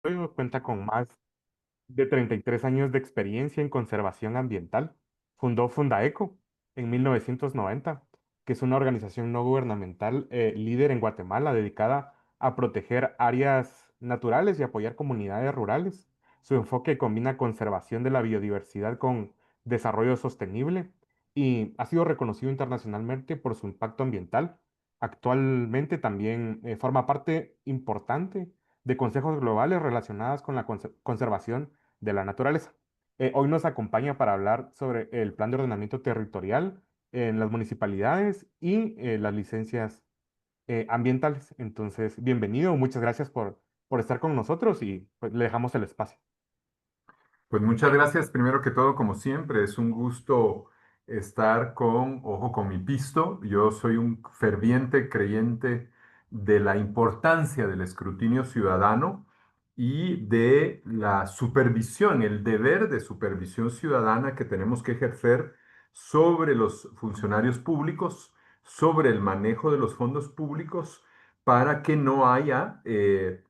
Cuenta con más de 33 años de experiencia en conservación ambiental. Fundó Fundaeco en 1990, que es una organización no gubernamental líder en Guatemala dedicada a proteger áreas naturales y apoyar comunidades rurales. Su enfoque combina conservación de la biodiversidad con desarrollo sostenible y ha sido reconocido internacionalmente por su impacto ambiental. Actualmente también forma parte importante de consejos globales relacionados con la conservación de la naturaleza. Hoy nos acompaña para hablar sobre el plan de ordenamiento territorial en las municipalidades y las licencias ambientales. Entonces, bienvenido, muchas gracias por estar con nosotros y pues, le dejamos el espacio. Pues muchas gracias. Primero que todo, como siempre, es un gusto estar con Ojo con mi Pisto. Yo soy un ferviente creyente de la importancia del escrutinio ciudadano y de la supervisión, el deber de supervisión ciudadana que tenemos que ejercer sobre los funcionarios públicos, sobre el manejo de los fondos públicos para que no haya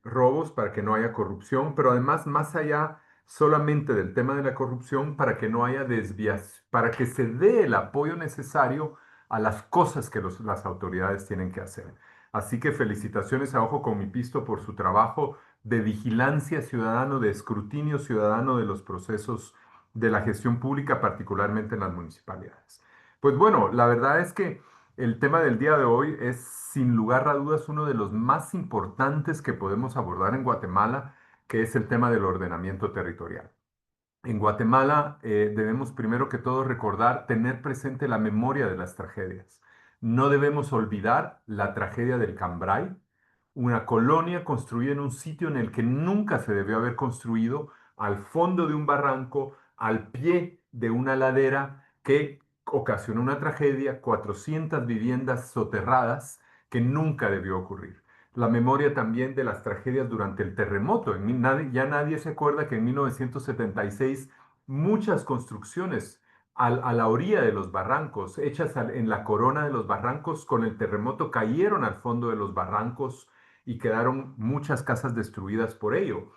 robos, para que no haya corrupción, pero además, más allá solamente del tema de la corrupción para que no haya desvías, para que se dé el apoyo necesario a las cosas que las autoridades tienen que hacer. Así que felicitaciones a Ojo con mi Pisto por su trabajo de vigilancia ciudadano, de escrutinio ciudadano de los procesos de la gestión pública, particularmente en las municipalidades. Pues bueno, la verdad es que el tema del día de hoy es sin lugar a dudas uno de los más importantes que podemos abordar en Guatemala, que es el tema del ordenamiento territorial. En Guatemala debemos primero que todo recordar, tener presente la memoria de las tragedias. No debemos olvidar la tragedia del Cambrai, una colonia construida en un sitio en el que nunca se debió haber construido, al fondo de un barranco, al pie de una ladera que ocasionó una tragedia, 400 viviendas soterradas que nunca debió ocurrir. La memoria también de las tragedias durante el terremoto. Ya nadie se acuerda que en 1976 muchas construcciones a la orilla de los barrancos, hechas en la corona de los barrancos, con el terremoto cayeron al fondo de los barrancos y quedaron muchas casas destruidas por ello.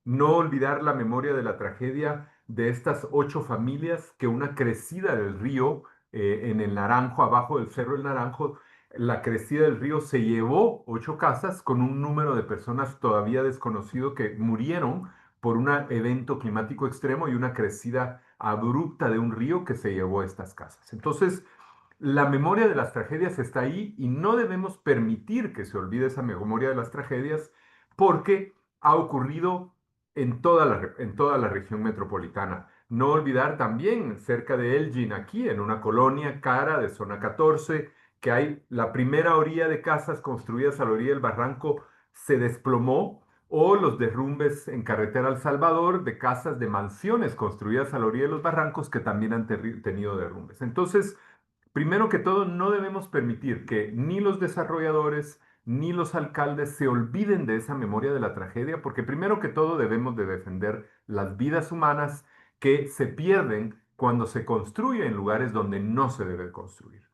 No olvidar la memoria de la tragedia de estas 8 familias que una crecida del río en el Naranjo, abajo del Cerro del Naranjo, la crecida del río se llevó 8 casas con un número de personas todavía desconocido que murieron por un evento climático extremo y una crecida abrupta de un río que se llevó estas casas. Entonces, la memoria de las tragedias está ahí y no debemos permitir que se olvide esa memoria de las tragedias porque ha ocurrido en toda la región metropolitana. No olvidar también cerca de Elgin, aquí en una colonia cara de zona 14, que hay la primera orilla de casas construidas a la orilla del barranco se desplomó, o los derrumbes en carretera El Salvador de casas de mansiones construidas a la orilla de los barrancos que también han tenido derrumbes. Entonces, primero que todo, no debemos permitir que ni los desarrolladores ni los alcaldes se olviden de esa memoria de la tragedia, porque primero que todo debemos de defender las vidas humanas que se pierden cuando se construye en lugares donde no se debe construir.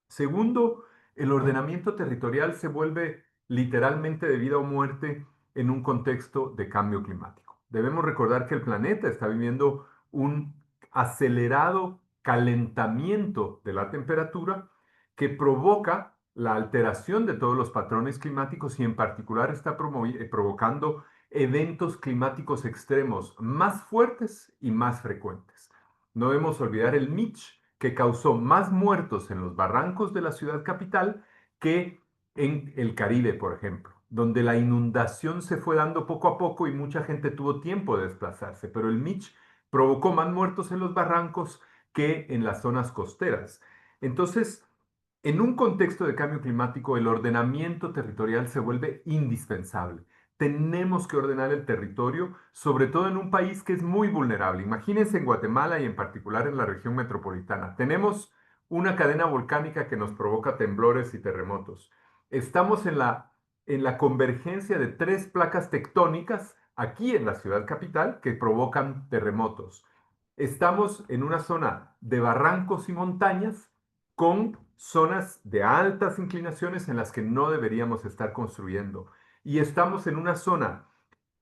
Segundo, el ordenamiento territorial se vuelve literalmente de vida o muerte en un contexto de cambio climático. Debemos recordar que el planeta está viviendo un acelerado calentamiento de la temperatura que provoca la alteración de todos los patrones climáticos y en particular está provocando eventos climáticos extremos más fuertes y más frecuentes. No debemos olvidar el Mitch, que causó más muertos en los barrancos de la ciudad capital que en el Caribe, por ejemplo, donde la inundación se fue dando poco a poco y mucha gente tuvo tiempo de desplazarse, pero el Mitch provocó más muertos en los barrancos que en las zonas costeras. Entonces, en un contexto de cambio climático, el ordenamiento territorial se vuelve indispensable. Tenemos que ordenar el territorio, sobre todo en un país que es muy vulnerable. Imagínense en Guatemala y en particular en la región metropolitana. Tenemos una cadena volcánica que nos provoca temblores y terremotos. Estamos en la convergencia de 3 placas tectónicas aquí en la ciudad capital que provocan terremotos. Estamos en una zona de barrancos y montañas con zonas de altas inclinaciones en las que no deberíamos estar construyendo. Y estamos en una zona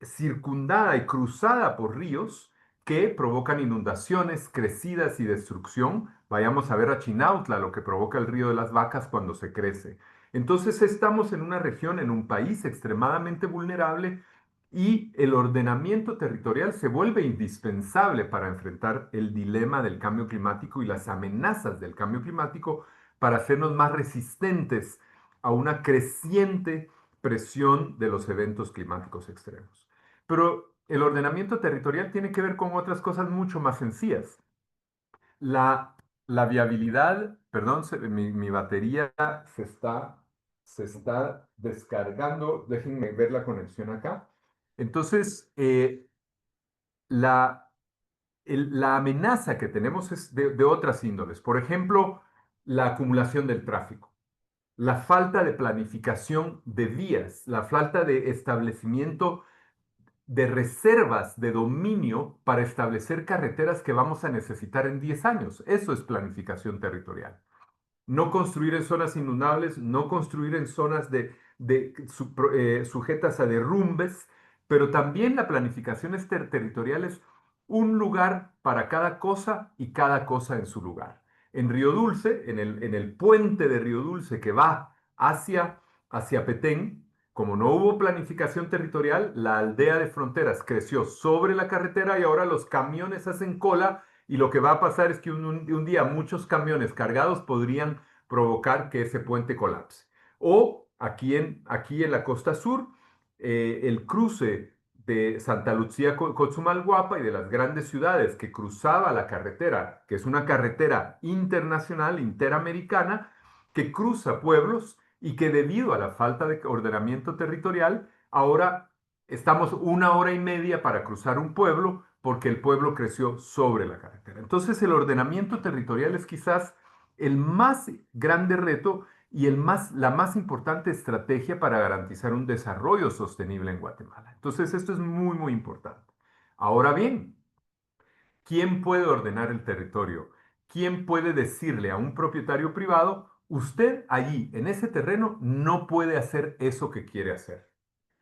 circundada y cruzada por ríos que provocan inundaciones, crecidas y destrucción. Vayamos a ver a Chinautla, lo que provoca el río de las Vacas cuando se crece. Entonces estamos en una región, en un país extremadamente vulnerable y el ordenamiento territorial se vuelve indispensable para enfrentar el dilema del cambio climático y las amenazas del cambio climático para hacernos más resistentes a una creciente presión de los eventos climáticos extremos. Pero el ordenamiento territorial tiene que ver con otras cosas mucho más sencillas. La, la viabilidad, perdón, mi batería se está descargando. Déjenme ver la conexión acá. Entonces, la, la amenaza que tenemos es de otras índoles. Por ejemplo, la acumulación del tráfico, la falta de planificación de vías, la falta de establecimiento de reservas de dominio para establecer carreteras que vamos a necesitar en 10 años. Eso es planificación territorial. No construir en zonas inundables, no construir en zonas sujetas a derrumbes, pero también la planificación territorial es un lugar para cada cosa y cada cosa en su lugar. En Río Dulce, en el puente de Río Dulce que va hacia Petén, como no hubo planificación territorial, la aldea de fronteras creció sobre la carretera y ahora los camiones hacen cola y lo que va a pasar es que un día muchos camiones cargados podrían provocar que ese puente colapse. O aquí en la costa sur, el cruce de Santa Lucía Cotzumalguapa y de las grandes ciudades que cruzaba la carretera, que es una carretera internacional, interamericana, que cruza pueblos y que debido a la falta de ordenamiento territorial, ahora estamos una hora y media para cruzar un pueblo porque el pueblo creció sobre la carretera. Entonces el ordenamiento territorial es quizás el más grande reto y la más importante estrategia para garantizar un desarrollo sostenible en Guatemala. Entonces esto es muy, muy importante. Ahora bien, ¿quién puede ordenar el territorio? ¿Quién puede decirle a un propietario privado, usted allí, en ese terreno, no puede hacer eso que quiere hacer?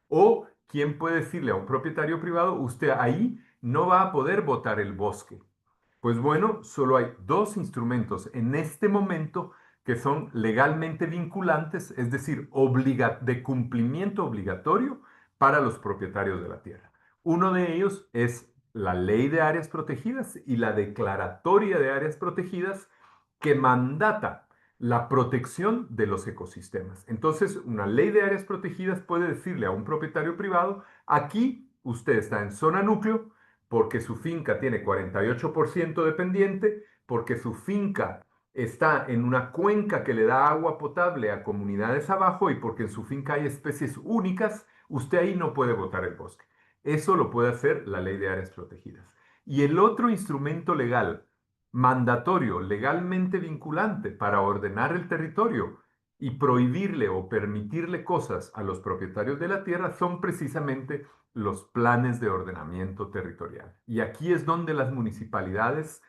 O quién puede decirle a un propietario privado, usted ahí no va a poder botar el bosque. Pues bueno, solo hay dos instrumentos en este momento que son legalmente vinculantes, es decir, de cumplimiento obligatorio para los propietarios de la tierra. Uno de ellos es la Ley de Áreas Protegidas y la Declaratoria de Áreas Protegidas que mandata la protección de los ecosistemas. Entonces, una ley de áreas protegidas puede decirle a un propietario privado, aquí usted está en zona núcleo porque su finca tiene 48% de pendiente, porque su finca está en una cuenca que le da agua potable a comunidades abajo y porque en su finca hay especies únicas, usted ahí no puede botar el bosque. Eso lo puede hacer la ley de áreas protegidas. Y el otro instrumento legal mandatorio, legalmente vinculante para ordenar el territorio y prohibirle o permitirle cosas a los propietarios de la tierra son precisamente los planes de ordenamiento territorial. Y aquí es donde las municipalidades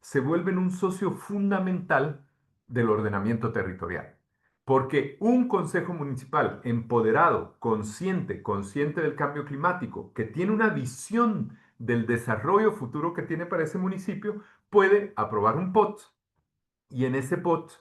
se vuelven un socio fundamental del ordenamiento territorial. Porque un consejo municipal empoderado, consciente del cambio climático, que tiene una visión del desarrollo futuro que tiene para ese municipio, puede aprobar un POT y en ese POT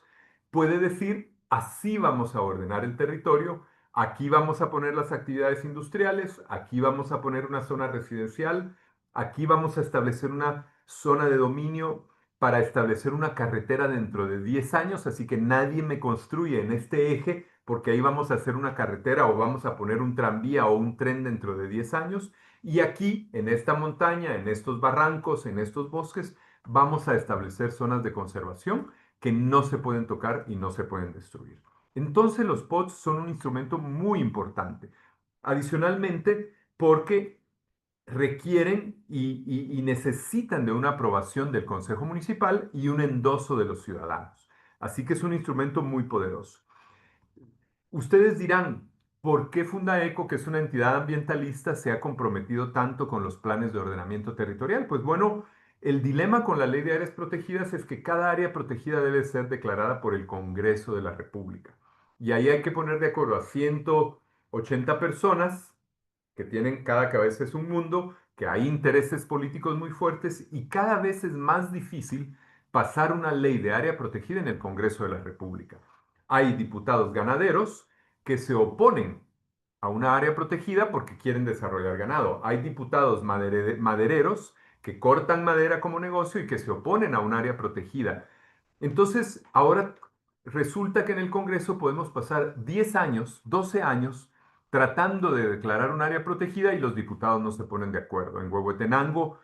puede decir, así vamos a ordenar el territorio, aquí vamos a poner las actividades industriales, aquí vamos a poner una zona residencial, aquí vamos a establecer una zona de dominio para establecer una carretera dentro de 10 años, así que nadie me construye en este eje porque ahí vamos a hacer una carretera o vamos a poner un tranvía o un tren dentro de 10 años. Y aquí, en esta montaña, en estos barrancos, en estos bosques, vamos a establecer zonas de conservación que no se pueden tocar y no se pueden destruir. Entonces los POTS son un instrumento muy importante. Adicionalmente, porque requieren y necesitan de una aprobación del Consejo Municipal y un endoso de los ciudadanos. Así que es un instrumento muy poderoso. Ustedes dirán, ¿por qué Fundaeco, que es una entidad ambientalista, se ha comprometido tanto con los planes de ordenamiento territorial? Pues bueno, el dilema con la ley de áreas protegidas es que cada área protegida debe ser declarada por el Congreso de la República. Y ahí hay que poner de acuerdo a 180 personas que tienen cada cabeza es un mundo, que hay intereses políticos muy fuertes y cada vez es más difícil pasar una ley de área protegida en el Congreso de la República. Hay diputados ganaderos que se oponen a una área protegida porque quieren desarrollar ganado. Hay diputados madereros que cortan madera como negocio y que se oponen a un área protegida. Entonces, ahora resulta que en el Congreso podemos pasar 10 años, 12 años, tratando de declarar un área protegida y los diputados no se ponen de acuerdo. En Huehuetenango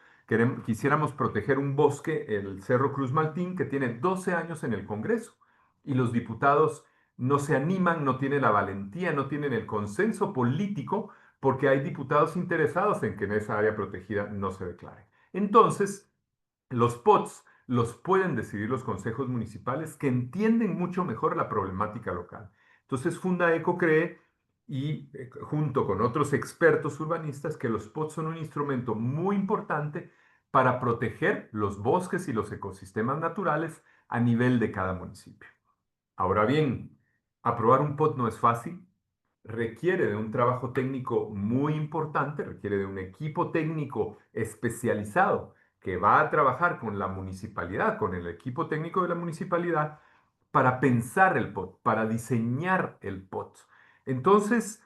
quisiéramos proteger un bosque, el Cerro Cruz Maltín, que tiene 12 años en el Congreso y los diputados no se animan, no tienen la valentía, no tienen el consenso político porque hay diputados interesados en que en esa área protegida no se declare. Entonces, los POTS los pueden decidir los consejos municipales que entienden mucho mejor la problemática local. Entonces, Fundaeco cree, y junto con otros expertos urbanistas, que los POTS son un instrumento muy importante para proteger los bosques y los ecosistemas naturales a nivel de cada municipio. Ahora bien, aprobar un POT no es fácil, requiere de un trabajo técnico muy importante, requiere de un equipo técnico especializado que va a trabajar con la municipalidad, con el equipo técnico de la municipalidad, para pensar el POT, para diseñar el POT. Entonces,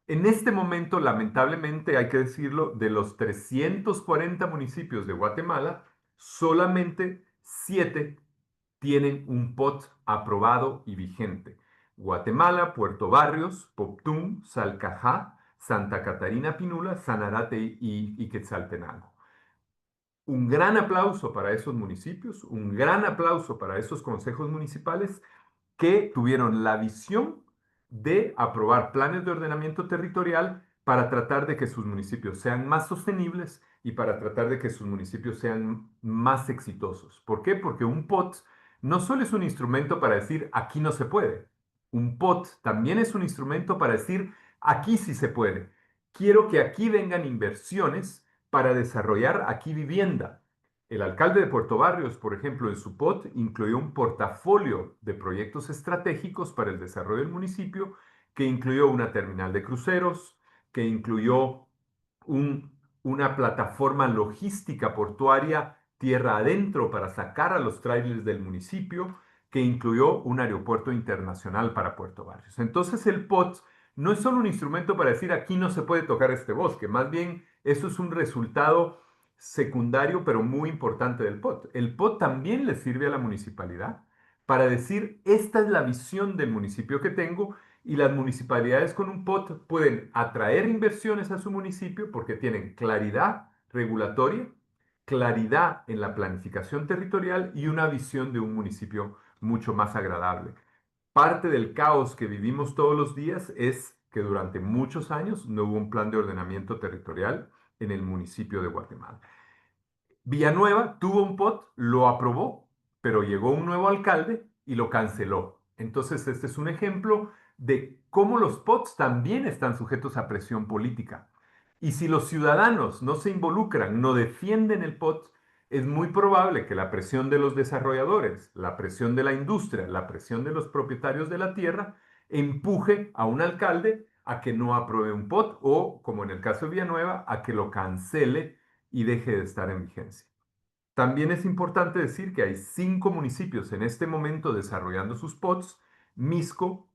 en este momento, lamentablemente, hay que decirlo, de los 340 municipios de Guatemala, solamente 7 tienen un POT aprobado y vigente. Guatemala, Puerto Barrios, Poptún, Salcajá, Santa Catarina Pinula, Sanarate y Quetzaltenango. Un gran aplauso para esos municipios, un gran aplauso para esos consejos municipales que tuvieron la visión de aprobar planes de ordenamiento territorial para tratar de que sus municipios sean más sostenibles y para tratar de que sus municipios sean más exitosos. ¿Por qué? Porque un POT no solo es un instrumento para decir aquí no se puede. Un POT también es un instrumento para decir aquí sí se puede. Quiero que aquí vengan inversiones para desarrollar aquí vivienda. El alcalde de Puerto Barrios, por ejemplo, en su POT incluyó un portafolio de proyectos estratégicos para el desarrollo del municipio que incluyó una terminal de cruceros, que incluyó una plataforma logística portuaria tierra adentro para sacar a los trailers del municipio, que incluyó un aeropuerto internacional para Puerto Barrios. Entonces el POT no es solo un instrumento para decir aquí no se puede tocar este bosque, más bien eso es un resultado secundario pero muy importante del POT. El POT también le sirve a la municipalidad para decir, esta es la visión del municipio que tengo y las municipalidades con un POT pueden atraer inversiones a su municipio porque tienen claridad regulatoria, claridad en la planificación territorial y una visión de un municipio mucho más agradable. Parte del caos que vivimos todos los días es que durante muchos años no hubo un plan de ordenamiento territorial en el municipio de Guatemala. Villanueva tuvo un POT, lo aprobó, pero llegó un nuevo alcalde y lo canceló. Entonces, este es un ejemplo de cómo los POTs también están sujetos a presión política. Y si los ciudadanos no se involucran, no defienden el POT, es muy probable que la presión de los desarrolladores, la presión de la industria, la presión de los propietarios de la tierra, empuje a un alcalde a que no apruebe un POT o, como en el caso de Villanueva, a que lo cancele y deje de estar en vigencia. También es importante decir que hay 5 municipios en este momento desarrollando sus POTS: Misco,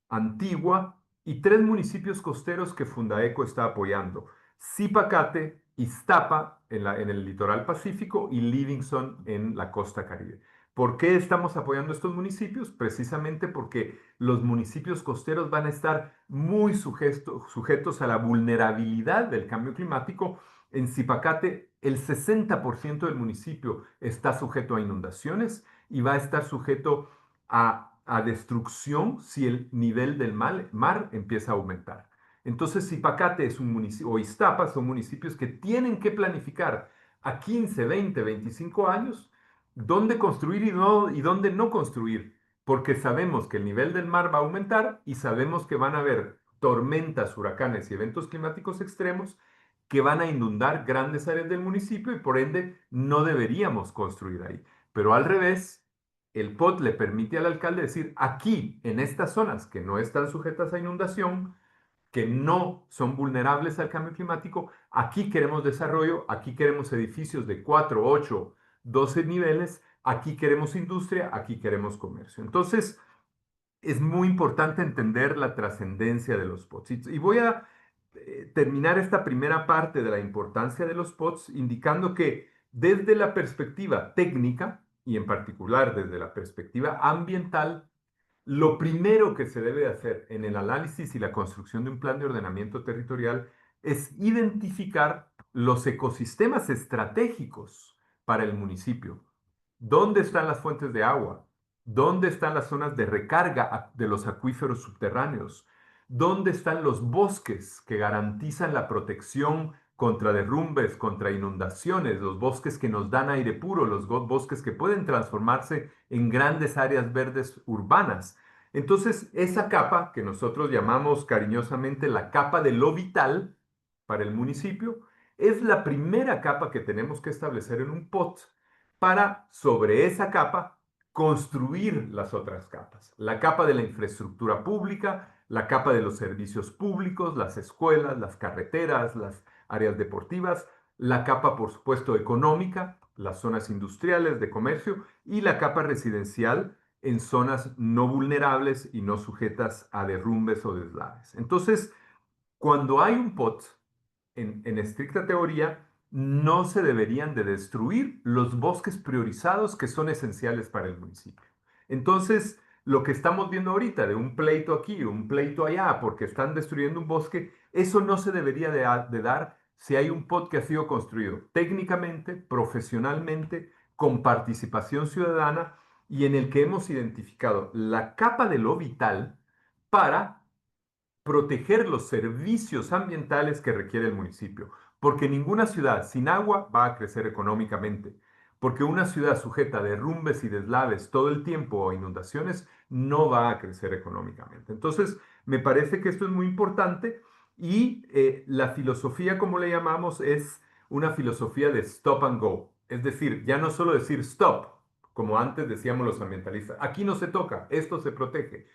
Antigua y 3 municipios costeros que Fundaeco está apoyando: Zipacate, Iztapa en el litoral pacífico y Livingston en la costa caribe. ¿Por qué estamos apoyando estos municipios? Precisamente porque los municipios costeros van a estar muy sujetos a la vulnerabilidad del cambio climático. En Zipacate, el 60% del municipio está sujeto a inundaciones y va a estar sujeto a destrucción si el nivel del mar empieza a aumentar. Entonces, Zipacate es un municipio, o Iztapa son municipios que tienen que planificar a 15, 20, 25 años dónde construir y dónde no construir, porque sabemos que el nivel del mar va a aumentar y sabemos que van a haber tormentas, huracanes y eventos climáticos extremos que van a inundar grandes áreas del municipio y por ende no deberíamos construir ahí. Pero al revés, el POT le permite al alcalde decir, aquí, en estas zonas que no están sujetas a inundación, que no son vulnerables al cambio climático. Aquí queremos desarrollo, aquí queremos edificios de 4, 8, 12 niveles, aquí queremos industria, aquí queremos comercio. Entonces, es muy importante entender la trascendencia de los POTS. Y voy a terminar esta primera parte de la importancia de los POTS indicando que desde la perspectiva técnica, y en particular desde la perspectiva ambiental, lo primero que se debe hacer en el análisis y la construcción de un plan de ordenamiento territorial es identificar los ecosistemas estratégicos para el municipio. ¿Dónde están las fuentes de agua? ¿Dónde están las zonas de recarga de los acuíferos subterráneos? ¿Dónde están los bosques que garantizan la protección contra derrumbes, contra inundaciones, los bosques que nos dan aire puro, los bosques que pueden transformarse en grandes áreas verdes urbanas? Entonces, esa capa que nosotros llamamos cariñosamente la capa de lo vital para el municipio, es la primera capa que tenemos que establecer en un POT para, sobre esa capa, construir las otras capas. La capa de la infraestructura pública, la capa de los servicios públicos, las escuelas, las carreteras, las áreas deportivas, la capa, por supuesto, económica, las zonas industriales de comercio y la capa residencial en zonas no vulnerables y no sujetas a derrumbes o deslaves. Entonces, cuando hay un POT, en estricta teoría, no se deberían de destruir los bosques priorizados que son esenciales para el municipio. Entonces, lo que estamos viendo ahorita de un pleito aquí, un pleito allá, porque están destruyendo un bosque, eso no se debería de dar si hay un POT que ha sido construido técnicamente, profesionalmente, con participación ciudadana y en el que hemos identificado la capa de lo vital para proteger los servicios ambientales que requiere el municipio, porque ninguna ciudad sin agua va a crecer económicamente, porque una ciudad sujeta a derrumbes y deslaves todo el tiempo o inundaciones no va a crecer económicamente. Entonces, me parece que esto es muy importante y la filosofía, como le llamamos, es una filosofía de stop and go. Es decir, ya no solo decir stop, como antes decíamos los ambientalistas, aquí no se toca, esto se protege.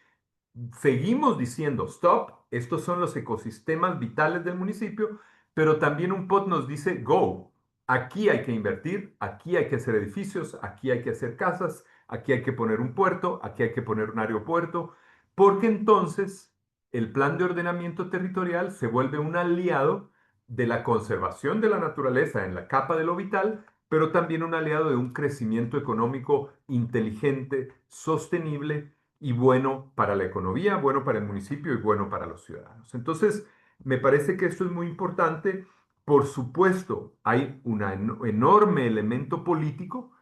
Seguimos diciendo, stop, estos son los ecosistemas vitales del municipio, pero también un POT nos dice, go, aquí hay que invertir, aquí hay que hacer edificios, aquí hay que hacer casas, aquí hay que poner un puerto, aquí hay que poner un aeropuerto, porque entonces el plan de ordenamiento territorial se vuelve un aliado de la conservación de la naturaleza en la capa de lo vital, pero también un aliado de un crecimiento económico inteligente, sostenible y bueno para la economía, bueno para el municipio y bueno para los ciudadanos. Entonces, me parece que esto es muy importante. Por supuesto, hay un enorme elemento político,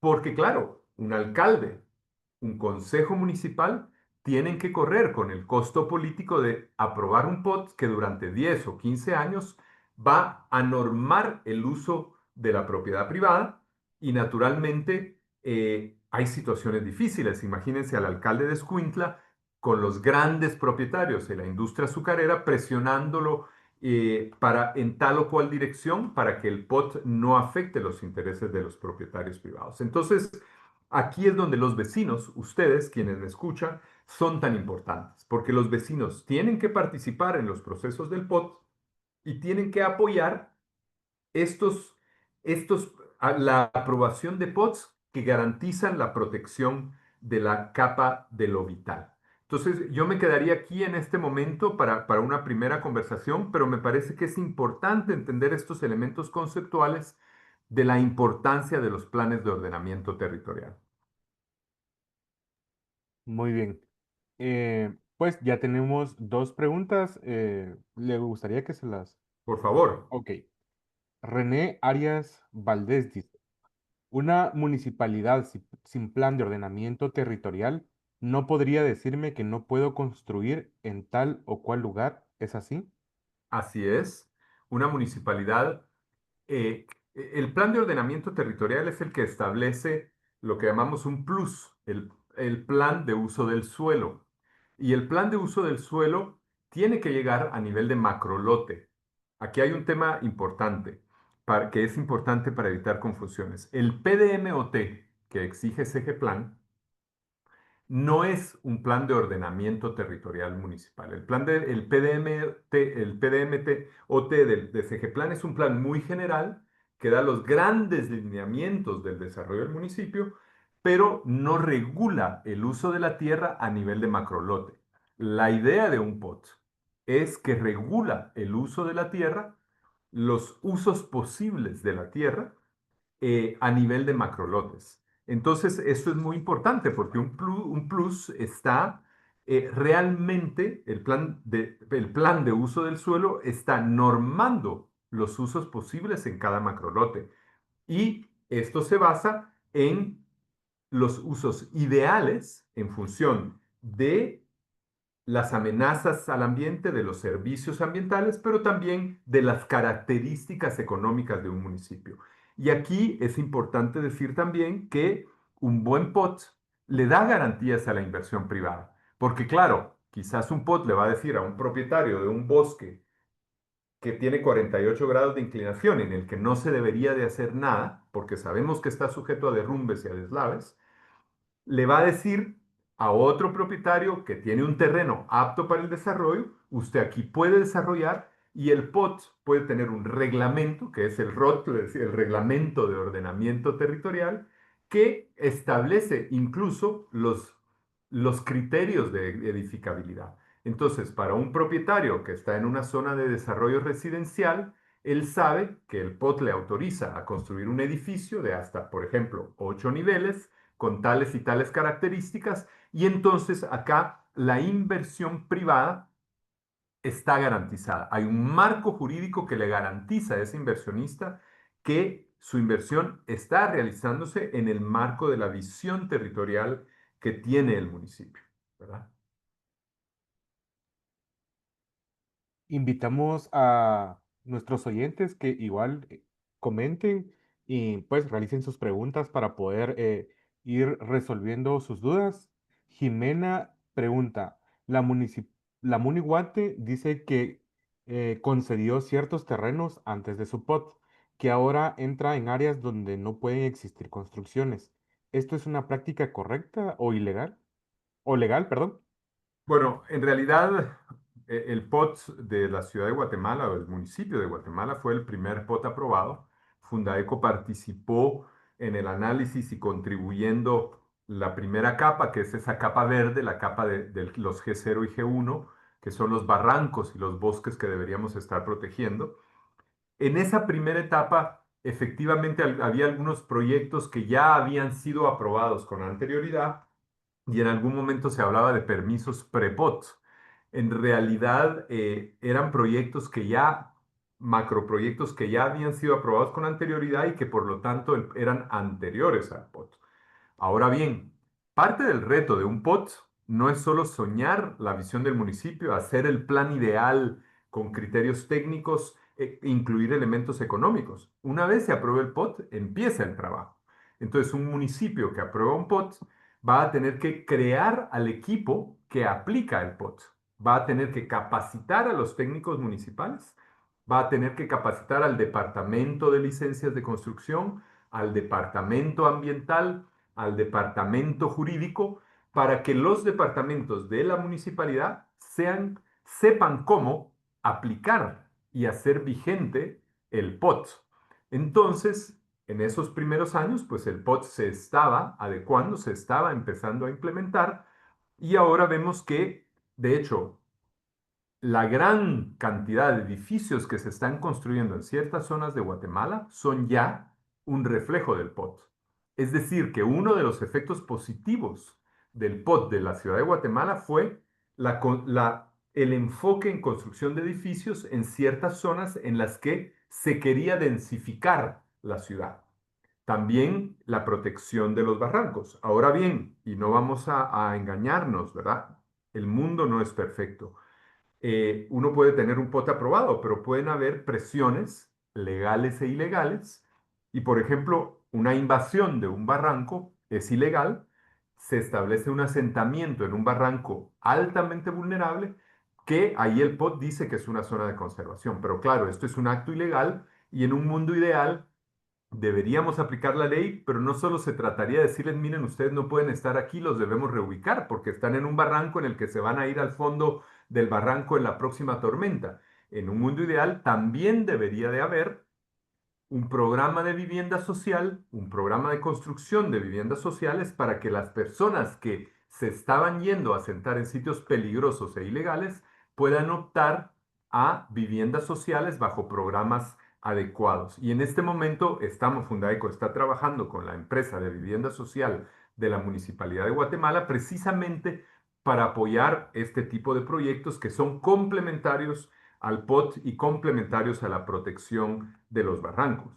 porque claro, un alcalde, un consejo municipal, tienen que correr con el costo político de aprobar un POT que durante 10 o 15 años va a normar el uso de la propiedad privada y naturalmente hay situaciones difíciles. Imagínense al alcalde de Escuintla con los grandes propietarios de la industria azucarera presionándolo para en tal o cual dirección para que el POT no afecte los intereses de los propietarios privados. Entonces, aquí es donde los vecinos, ustedes quienes me escuchan, son tan importantes, porque los vecinos tienen que participar en los procesos del POT y tienen que apoyar estos, la aprobación de POTS que garantizan la protección de la capa de lo vital. Entonces, yo me quedaría aquí en este momento para una primera conversación, pero me parece que es importante entender estos elementos conceptuales de la importancia de los planes de ordenamiento territorial. Muy bien. Pues ya tenemos dos preguntas. ¿Le gustaría que se las... Por favor. Ok. René Arias Valdés dice, una municipalidad sin plan de ordenamiento territorial no podría decirme que no puedo construir en tal o cual lugar. ¿Es así? Así es. Una municipalidad el plan de ordenamiento territorial es el que establece lo que llamamos un plus, el plan de uso del suelo. Y el plan de uso del suelo tiene que llegar a nivel de macrolote. Aquí hay un tema importante, que es importante para evitar confusiones. El PDMOT que exige ese plan no es un plan de ordenamiento territorial municipal. El PDMT-OT del DCG-Plan es un plan muy general que da los grandes lineamientos del desarrollo del municipio, pero no regula el uso de la tierra a nivel de macrolote. La idea de un POT es que regula el uso de la tierra, los usos posibles de la tierra a nivel de macrolotes. Entonces, esto es muy importante porque un plus está realmente, el plan de uso del suelo está normando los usos posibles en cada macrolote. Y esto se basa en los usos ideales en función de las amenazas al ambiente, de los servicios ambientales, pero también de las características económicas de un municipio. Y aquí es importante decir también que un buen POT le da garantías a la inversión privada, porque claro, quizás un POT le va a decir a un propietario de un bosque que tiene 48 grados de inclinación en el que no se debería de hacer nada, porque sabemos que está sujeto a derrumbes y a deslaves, le va a decir a otro propietario que tiene un terreno apto para el desarrollo, usted aquí puede desarrollar y el POT puede tener un reglamento, que es el ROT, es decir, el Reglamento de Ordenamiento Territorial, que establece incluso los criterios de edificabilidad. Entonces, para un propietario que está en una zona de desarrollo residencial, él sabe que el POT le autoriza a construir un edificio de hasta, por ejemplo, 8 niveles, con tales y tales características, y entonces acá la inversión privada está garantizada. Hay un marco jurídico que le garantiza a ese inversionista que su inversión está realizándose en el marco de la visión territorial que tiene el municipio, ¿verdad? Invitamos a nuestros oyentes que igual comenten y pues realicen sus preguntas para poder ir resolviendo sus dudas. Jimena pregunta, la Munihuate dice que concedió ciertos terrenos antes de su POT, que ahora entra en áreas donde no pueden existir construcciones. ¿Esto es una práctica correcta o ilegal? O legal, perdón. Bueno, en realidad el POT de la ciudad de Guatemala o el municipio de Guatemala fue el primer POT aprobado. Fundaeco participó en el análisis y contribuyendo la primera capa, que es esa capa verde, la capa de los G0 y G1, que son los barrancos y los bosques que deberíamos estar protegiendo. En esa primera etapa, efectivamente, había algunos proyectos que ya habían sido aprobados con anterioridad y en algún momento se hablaba de permisos pre-POT. En realidad eran proyectos que ya, macroproyectos que ya habían sido aprobados con anterioridad y que por lo tanto eran anteriores al POT. Ahora bien, parte del reto de un POT no es solo soñar la visión del municipio, hacer el plan ideal con criterios técnicos, incluir elementos económicos. Una vez se aprueba el POT, empieza el trabajo. Entonces, un municipio que aprueba un POT va a tener que crear al equipo que aplica el POT. Va a tener que capacitar a los técnicos municipales, va a tener que capacitar al departamento de licencias de construcción, al departamento ambiental, al departamento jurídico, para que los departamentos de la municipalidad sepan cómo aplicar y hacer vigente el POT. Entonces, en esos primeros años, pues el POT se estaba adecuando, se estaba empezando a implementar y ahora vemos que, de hecho, la gran cantidad de edificios que se están construyendo en ciertas zonas de Guatemala son ya un reflejo del POT. Es decir, que uno de los efectos positivos del POT de la ciudad de Guatemala fue el enfoque en construcción de edificios en ciertas zonas en las que se quería densificar la ciudad. También la protección de los barrancos. Ahora bien, y no vamos a engañarnos, ¿verdad? El mundo no es perfecto. Uno puede tener un POT aprobado, pero pueden haber presiones legales e ilegales. Y por ejemplo, una invasión de un barranco es ilegal. Se establece un asentamiento en un barranco altamente vulnerable, que ahí el POT dice que es una zona de conservación. Pero claro, esto es un acto ilegal y en un mundo ideal deberíamos aplicar la ley, pero no solo se trataría de decirles, miren, ustedes no pueden estar aquí, los debemos reubicar porque están en un barranco en el que se van a ir al fondo del barranco en la próxima tormenta. En un mundo ideal también debería de haber un programa de vivienda social, un programa de construcción de viviendas sociales para que las personas que se estaban yendo a sentar en sitios peligrosos e ilegales puedan optar a viviendas sociales bajo programas adecuados. Y en este momento Fundaeco está trabajando con la empresa de vivienda social de la Municipalidad de Guatemala precisamente para apoyar este tipo de proyectos que son complementarios al POT y complementarios a la protección de los barrancos.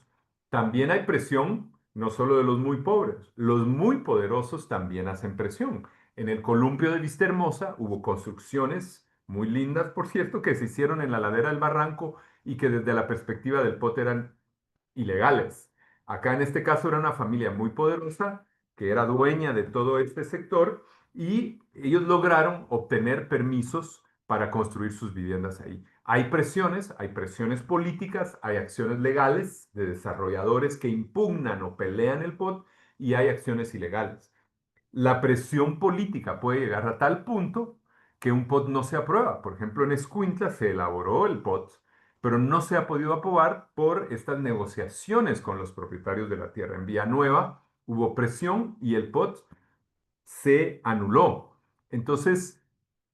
También hay presión, no solo de los muy pobres, los muy poderosos también hacen presión. En el columpio de Vista Hermosa hubo construcciones muy lindas, por cierto, que se hicieron en la ladera del barranco y que desde la perspectiva del POT eran ilegales. Acá en este caso era una familia muy poderosa que era dueña de todo este sector y ellos lograron obtener permisos para construir sus viviendas ahí. Hay presiones políticas, hay acciones legales de desarrolladores que impugnan o pelean el POT y hay acciones ilegales. La presión política puede llegar a tal punto que un POT no se aprueba. Por ejemplo, en Escuintla se elaboró el POT, pero no se ha podido aprobar por estas negociaciones con los propietarios de la tierra. En Villanueva hubo presión y el POT se anuló. Entonces,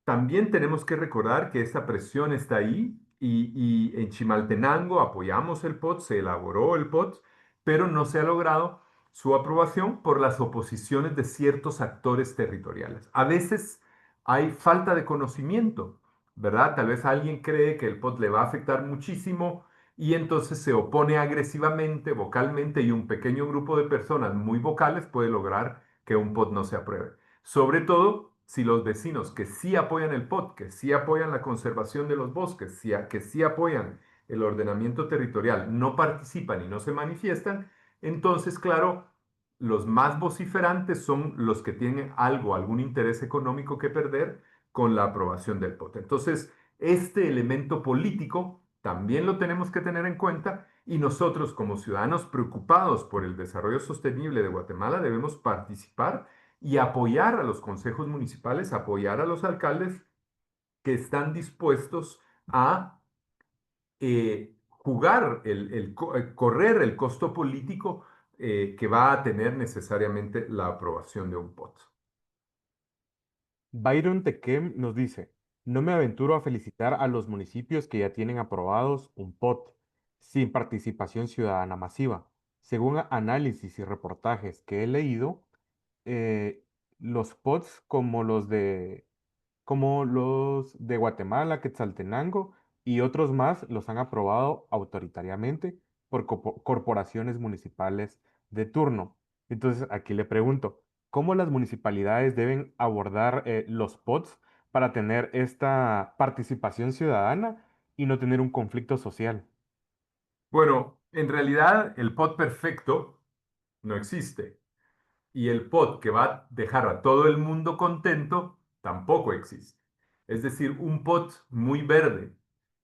también tenemos que recordar que esta presión está ahí y en Chimaltenango apoyamos el POT, se elaboró el POT, pero no se ha logrado su aprobación por las oposiciones de ciertos actores territoriales. A veces hay falta de conocimiento, ¿verdad? Tal vez alguien cree que el POT le va a afectar muchísimo y entonces se opone agresivamente, vocalmente, y un pequeño grupo de personas muy vocales puede lograr que un POT no se apruebe. Sobre todo si los vecinos que sí apoyan el POT, que sí apoyan la conservación de los bosques, que sí apoyan el ordenamiento territorial, no participan y no se manifiestan, entonces, claro, los más vociferantes son los que tienen algo, algún interés económico que perder con la aprobación del POT. Entonces, este elemento político también lo tenemos que tener en cuenta y nosotros como ciudadanos preocupados por el desarrollo sostenible de Guatemala debemos participar y apoyar a los consejos municipales, apoyar a los alcaldes que están dispuestos a jugar, correr el costo político que va a tener necesariamente la aprobación de un POT. Byron Tequem nos dice, no me aventuro a felicitar a los municipios que ya tienen aprobados un POT sin participación ciudadana masiva. Según análisis y reportajes que he leído, los POTs como los de Guatemala, Quetzaltenango y otros más los han aprobado autoritariamente por corporaciones municipales de turno. Entonces, aquí le pregunto, ¿cómo las municipalidades deben abordar los POTs para tener esta participación ciudadana y no tener un conflicto social? Bueno, en realidad el POT perfecto no existe y el POT que va a dejar a todo el mundo contento tampoco existe. Es decir, un POT muy verde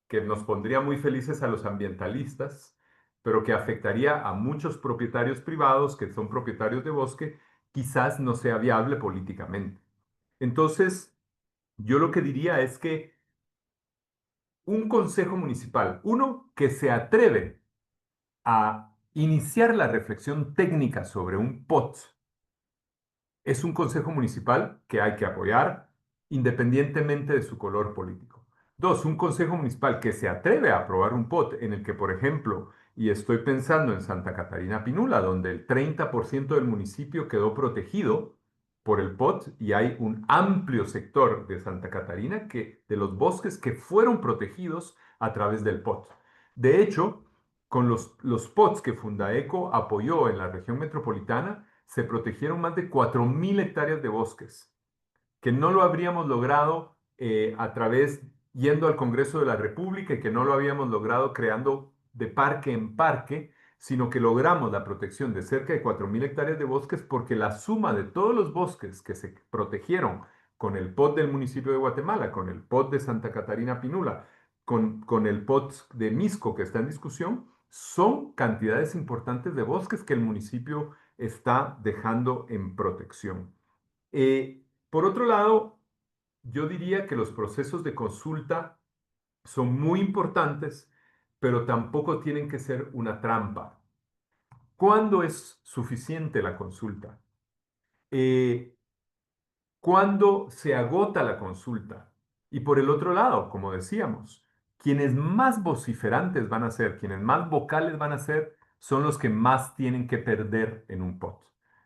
que nos pondría muy felices a los ambientalistas, pero que afectaría a muchos propietarios privados que son propietarios de bosque, quizás no sea viable políticamente. Entonces, yo lo que diría es que un consejo municipal, uno que se atreve a iniciar la reflexión técnica sobre un POT, es un consejo municipal que hay que apoyar independientemente de su color político. Dos, un consejo municipal que se atreve a aprobar un POT en el que, por ejemplo, y estoy pensando en Santa Catarina Pinula, donde el 30% del municipio quedó protegido por el POT y hay un amplio sector de Santa Catarina de los bosques que fueron protegidos a través del POT. De hecho, con los POTs que Fundaeco apoyó en la región metropolitana, se protegieron más de 4.000 hectáreas de bosques, que no lo habríamos logrado a través yendo al Congreso de la República y que no lo habíamos logrado creando de parque en parque, sino que logramos la protección de cerca de 4.000 hectáreas de bosques porque la suma de todos los bosques que se protegieron con el POT del municipio de Guatemala, con el POT de Santa Catarina Pinula, con el POT de Misco que está en discusión, son cantidades importantes de bosques que el municipio está dejando en protección. Por otro lado, yo diría que los procesos de consulta son muy importantes, pero tampoco tienen que ser una trampa. ¿Cuándo es suficiente la consulta? Eh, ¿Cuándo se agota la consulta? Y por el otro lado, como decíamos, quienes más vociferantes van a ser, quienes más vocales van a ser, son los que más tienen que perder en un POT.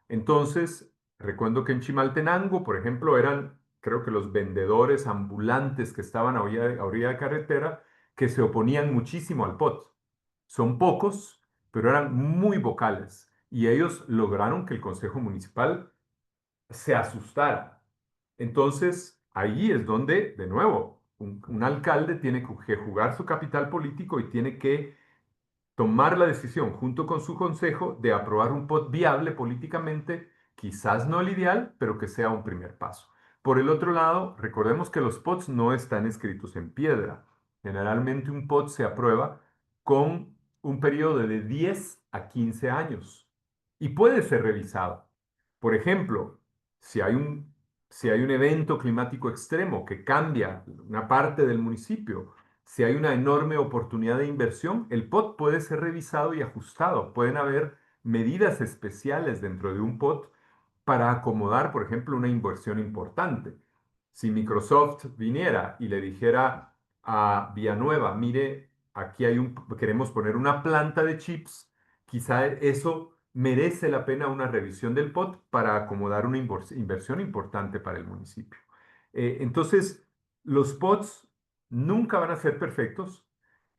Entonces, recuerdo que en Chimaltenango, por ejemplo, eran, creo que los vendedores ambulantes que estaban a orilla de carretera, que se oponían muchísimo al POT. Son pocos, pero eran muy vocales. Y ellos lograron que el Consejo Municipal se asustara. Entonces, ahí es donde, de nuevo, un alcalde tiene que jugar su capital político y tiene que tomar la decisión junto con su consejo de aprobar un POT viable políticamente, quizás no el ideal, pero que sea un primer paso. Por el otro lado, recordemos que los POTs no están escritos en piedra. Generalmente un POT se aprueba con un periodo de 10 a 15 años y puede ser revisado. Por ejemplo, si hay si hay un evento climático extremo que cambia una parte del municipio, si hay una enorme oportunidad de inversión, el POT puede ser revisado y ajustado. Pueden haber medidas especiales dentro de un POT para acomodar, por ejemplo, una inversión importante. Si Microsoft viniera y le dijera a Villanueva, mire, queremos poner una planta de chips, quizá eso merece la pena una revisión del POT para acomodar una inversión importante para el municipio. Entonces, los POTs nunca van a ser perfectos,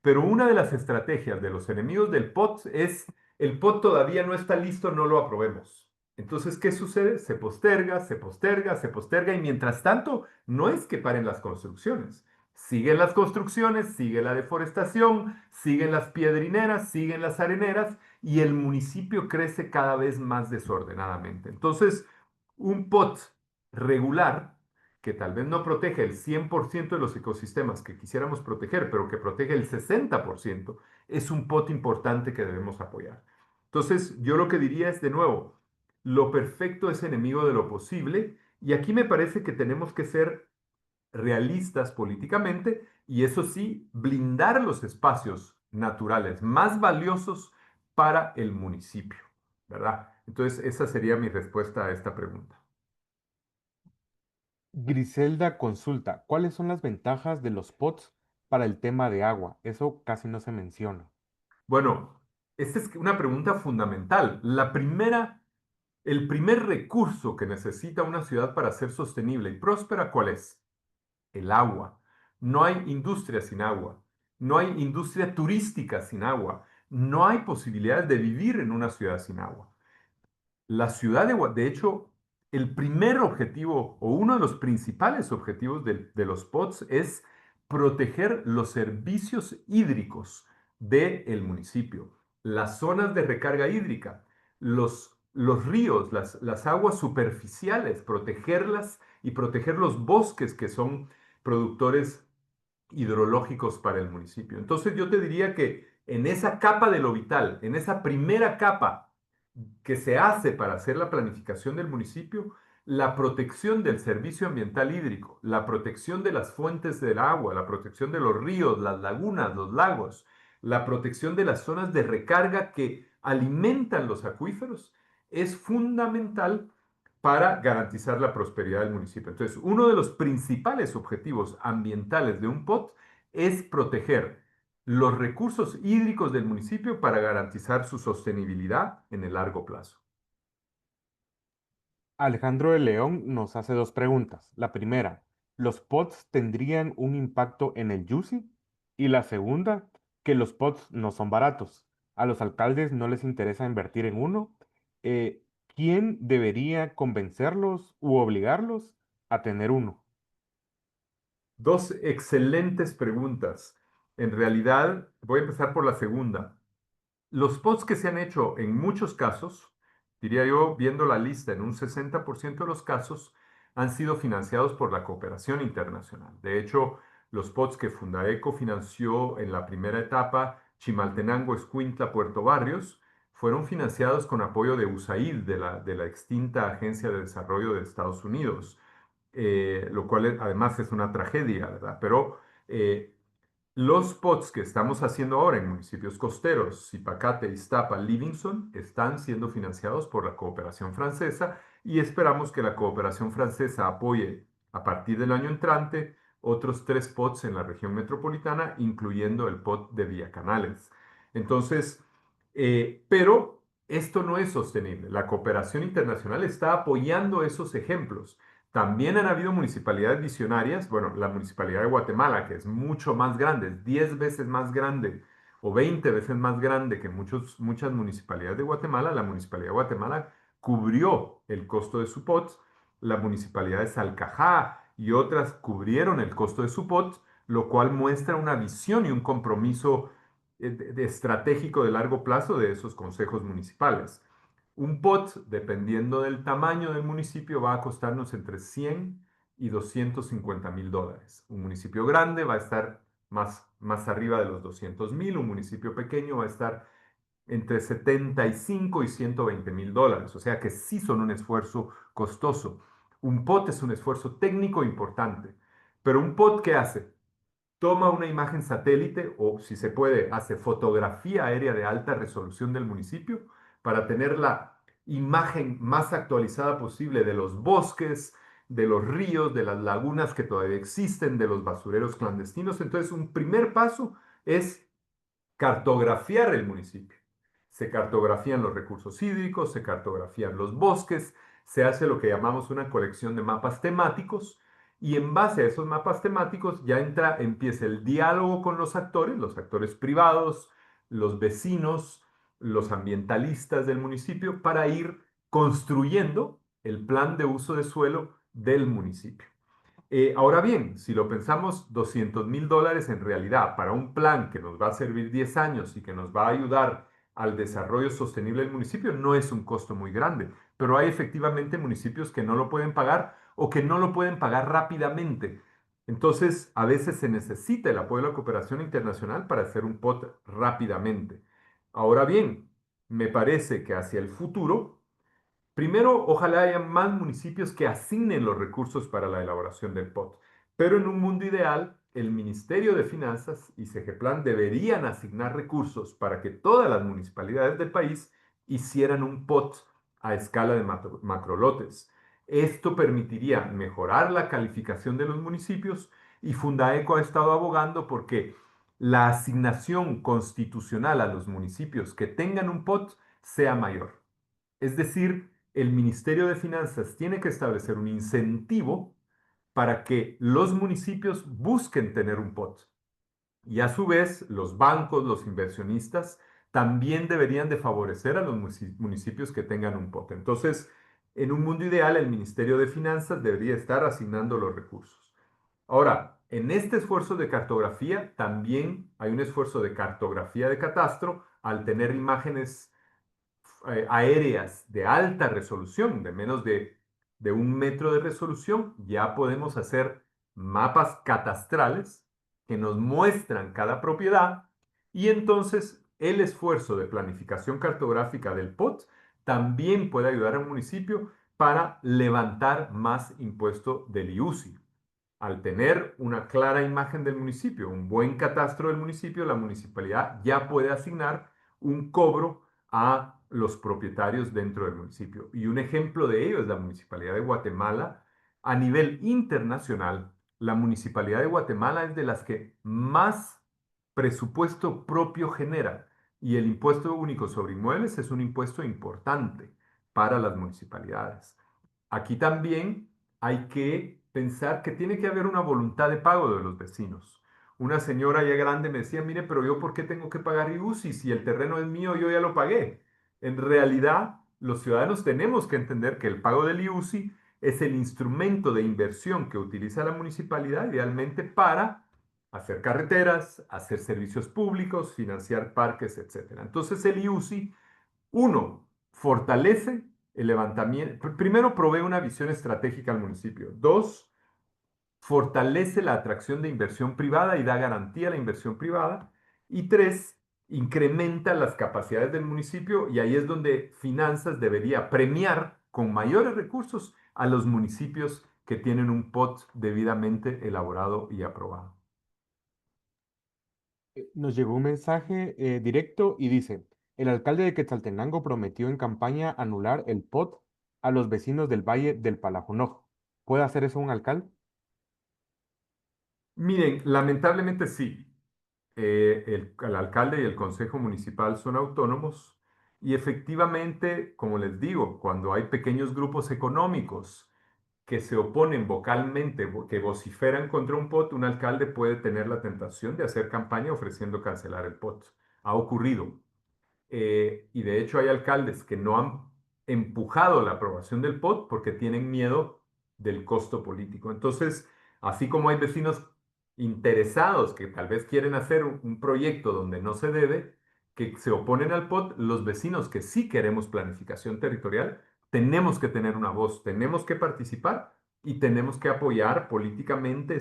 pero una de las estrategias de los enemigos del POT es el POT todavía no está listo, no lo aprobemos. Entonces, ¿qué sucede? Se posterga, se posterga, se posterga y mientras tanto no es que paren las construcciones. Siguen las construcciones, sigue la deforestación, siguen las piedrineras, siguen las areneras y el municipio crece cada vez más desordenadamente. Entonces, un POT regular que tal vez no protege el 100% de los ecosistemas que quisiéramos proteger, pero que protege el 60%, es un pote importante que debemos apoyar. Entonces, yo lo que diría es, de nuevo, lo perfecto es enemigo de lo posible, y aquí me parece que tenemos que ser realistas políticamente y eso sí, blindar los espacios naturales más valiosos para el municipio, ¿verdad? Entonces, esa sería mi respuesta a esta pregunta. Griselda consulta, ¿cuáles son las ventajas de los pots para el tema de agua? Eso casi no se menciona. Bueno, esta es una pregunta fundamental. El primer recurso que necesita una ciudad para ser sostenible y próspera, ¿cuál es? El agua. No hay industria sin agua. No hay industria turística sin agua. No hay posibilidades de vivir en una ciudad sin agua. La ciudad de hecho, el primer objetivo o uno de los principales objetivos de los POTS es proteger los servicios hídricos del municipio, las zonas de recarga hídrica, los ríos, las aguas superficiales, protegerlas y proteger los bosques que son productores hidrológicos para el municipio. Entonces yo te diría que en esa capa de lo vital, en esa primera capa, que se hace para hacer la planificación del municipio, la protección del servicio ambiental hídrico, la protección de las fuentes del agua, la protección de los ríos, las lagunas, los lagos, la protección de las zonas de recarga que alimentan los acuíferos, es fundamental para garantizar la prosperidad del municipio. Entonces, uno de los principales objetivos ambientales de un POT es proteger los recursos hídricos del municipio para garantizar su sostenibilidad en el largo plazo. Alejandro de León nos hace dos preguntas. La primera, ¿los pods tendrían un impacto en el YUSI? Y la segunda, que los pods no son baratos. A los alcaldes no les interesa invertir en uno. ¿Quién debería convencerlos u obligarlos a tener uno? Dos excelentes preguntas. En realidad, voy a empezar por la segunda. Los POTS que se han hecho en muchos casos, diría yo, viendo la lista, en un 60% de los casos, han sido financiados por la cooperación internacional. De hecho, los POTS que Fundaeco financió en la primera etapa, Chimaltenango, Escuintla, Puerto Barrios, fueron financiados con apoyo de USAID, de la extinta Agencia de Desarrollo de Estados Unidos, lo cual además es una tragedia, ¿verdad? Pero los POTS que estamos haciendo ahora en municipios costeros, Zipacate, Iztapa, Livingston, están siendo financiados por la cooperación francesa y esperamos que la cooperación francesa apoye a partir del año entrante otros 3 POTS en la región metropolitana, incluyendo el POT de Villacanales. Entonces, pero esto no es sostenible. La cooperación internacional está apoyando esos ejemplos. También han habido municipalidades visionarias, bueno, la municipalidad de Guatemala, que es mucho más grande, es 10 veces más grande o 20 veces más grande que muchas municipalidades de Guatemala. La municipalidad de Guatemala cubrió el costo de su POT, la municipalidad de Salcajá y otras cubrieron el costo de su POT, lo cual muestra una visión y un compromiso estratégico de largo plazo de esos consejos municipales. Un POT, dependiendo del tamaño del municipio, va a costarnos entre 100 y $250,000. Un municipio grande va a estar más arriba de los 200,000, un municipio pequeño va a estar entre 75 y $120,000. O sea que sí son un esfuerzo costoso. Un POT es un esfuerzo técnico importante, pero un POT, ¿qué hace? Toma una imagen satélite o, si se puede, hace fotografía aérea de alta resolución del municipio para tener la imagen más actualizada posible de los bosques, de los ríos, de las lagunas que todavía existen, de los basureros clandestinos. Entonces, un primer paso es cartografiar el municipio. Se cartografían los recursos hídricos, se cartografían los bosques, se hace lo que llamamos una colección de mapas temáticos y en base a esos mapas temáticos ya empieza el diálogo con los actores privados, los vecinos, los ambientalistas del municipio para ir construyendo el plan de uso de suelo del municipio. Ahora bien, si lo pensamos, $200,000 en realidad para un plan que nos va a servir 10 años y que nos va a ayudar al desarrollo sostenible del municipio no es un costo muy grande, pero hay efectivamente municipios que no lo pueden pagar o que no lo pueden pagar rápidamente. Entonces, a veces se necesita el apoyo de la cooperación internacional para hacer un POT rápidamente. Ahora bien, me parece que hacia el futuro primero, ojalá haya más municipios que asignen los recursos para la elaboración del POT. Pero en un mundo ideal, el Ministerio de Finanzas y Segeplan deberían asignar recursos para que todas las municipalidades del país hicieran un POT a escala de macrolotes. Esto permitiría mejorar la calificación de los municipios y Fundaeco ha estado abogando porque la asignación constitucional a los municipios que tengan un POT sea mayor. Es decir, el Ministerio de Finanzas tiene que establecer un incentivo para que los municipios busquen tener un POT. Y a su vez, los bancos, los inversionistas, también deberían de favorecer a los municipios que tengan un POT. Entonces, en un mundo ideal, el Ministerio de Finanzas debería estar asignando los recursos. Ahora, en este esfuerzo de cartografía, también hay un esfuerzo de cartografía de catastro al tener imágenes aéreas de alta resolución, de menos de 1 metro de resolución, ya podemos hacer mapas catastrales que nos muestran cada propiedad y entonces el esfuerzo de planificación cartográfica del POT también puede ayudar a un municipio para levantar más impuesto del IUCI. Al tener una clara imagen del municipio, un buen catastro del municipio, la municipalidad ya puede asignar un cobro a los propietarios dentro del municipio. Y un ejemplo de ello es la Municipalidad de Guatemala. A nivel internacional, la Municipalidad de Guatemala es de las que más presupuesto propio genera. Y el impuesto único sobre inmuebles es un impuesto importante para las municipalidades. Aquí también hay que pensar que tiene que haber una voluntad de pago de los vecinos. Una señora ya grande me decía, mire, pero yo ¿por qué tengo que pagar IUCI? Si el terreno es mío, yo ya lo pagué. En realidad, los ciudadanos tenemos que entender que el pago del IUCI es el instrumento de inversión que utiliza la municipalidad idealmente para hacer carreteras, hacer servicios públicos, financiar parques, etcétera. Entonces el IUCI uno, fortalece el levantamiento. Primero, provee una visión estratégica al municipio. Dos, fortalece la atracción de inversión privada y da garantía a la inversión privada. Y tres, incrementa las capacidades del municipio y ahí es donde finanzas debería premiar con mayores recursos a los municipios que tienen un POT debidamente elaborado y aprobado. Nos llegó un mensaje directo y dice, el alcalde de Quetzaltenango prometió en campaña anular el POT a los vecinos del Valle del Palajunoj. ¿Puede hacer eso un alcalde? Miren, lamentablemente sí. El alcalde y el consejo municipal son autónomos y efectivamente, como les digo, cuando hay pequeños grupos económicos que se oponen vocalmente, que vociferan contra un POT, un alcalde puede tener la tentación de hacer campaña ofreciendo cancelar el POT. Ha ocurrido. Y de hecho hay alcaldes que no han empujado la aprobación del POT porque tienen miedo del costo político. Entonces, así como hay vecinos interesados que tal vez quieren hacer un proyecto donde no se debe, que se oponen al POT, los vecinos que sí queremos planificación territorial, tenemos que tener una voz, tenemos que participar y tenemos que apoyar políticamente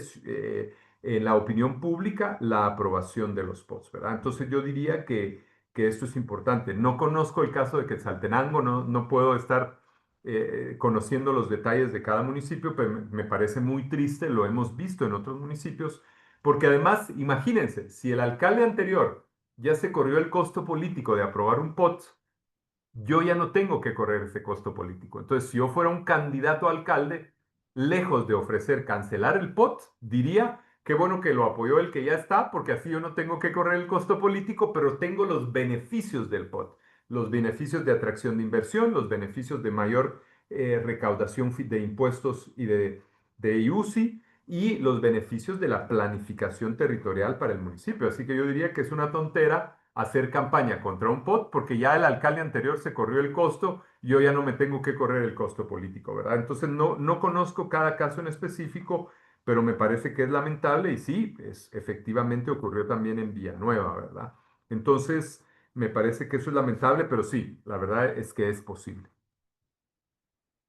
en la opinión pública la aprobación de los POTs, ¿verdad? Entonces yo diría que esto es importante. No conozco el caso de Quetzaltenango, no puedo estar conociendo los detalles de cada municipio, pero me parece muy triste, lo hemos visto en otros municipios, porque además, imagínense, si el alcalde anterior ya se corrió el costo político de aprobar un POT, yo ya no tengo que correr ese costo político. Entonces, si yo fuera un candidato a alcalde, lejos de ofrecer cancelar el POT, diría, qué bueno que lo apoyó el que ya está, porque así yo no tengo que correr el costo político, pero tengo los beneficios del POT, los beneficios de atracción de inversión, los beneficios de mayor recaudación de impuestos y de IUCI y los beneficios de la planificación territorial para el municipio. Así que yo diría que es una tontera hacer campaña contra un POT porque ya el alcalde anterior se corrió el costo, yo ya no me tengo que correr el costo político, ¿verdad? Entonces no conozco cada caso en específico, pero me parece que es lamentable y sí, efectivamente ocurrió también en Villanueva, ¿verdad? Entonces, me parece que eso es lamentable, pero sí, la verdad es que es posible.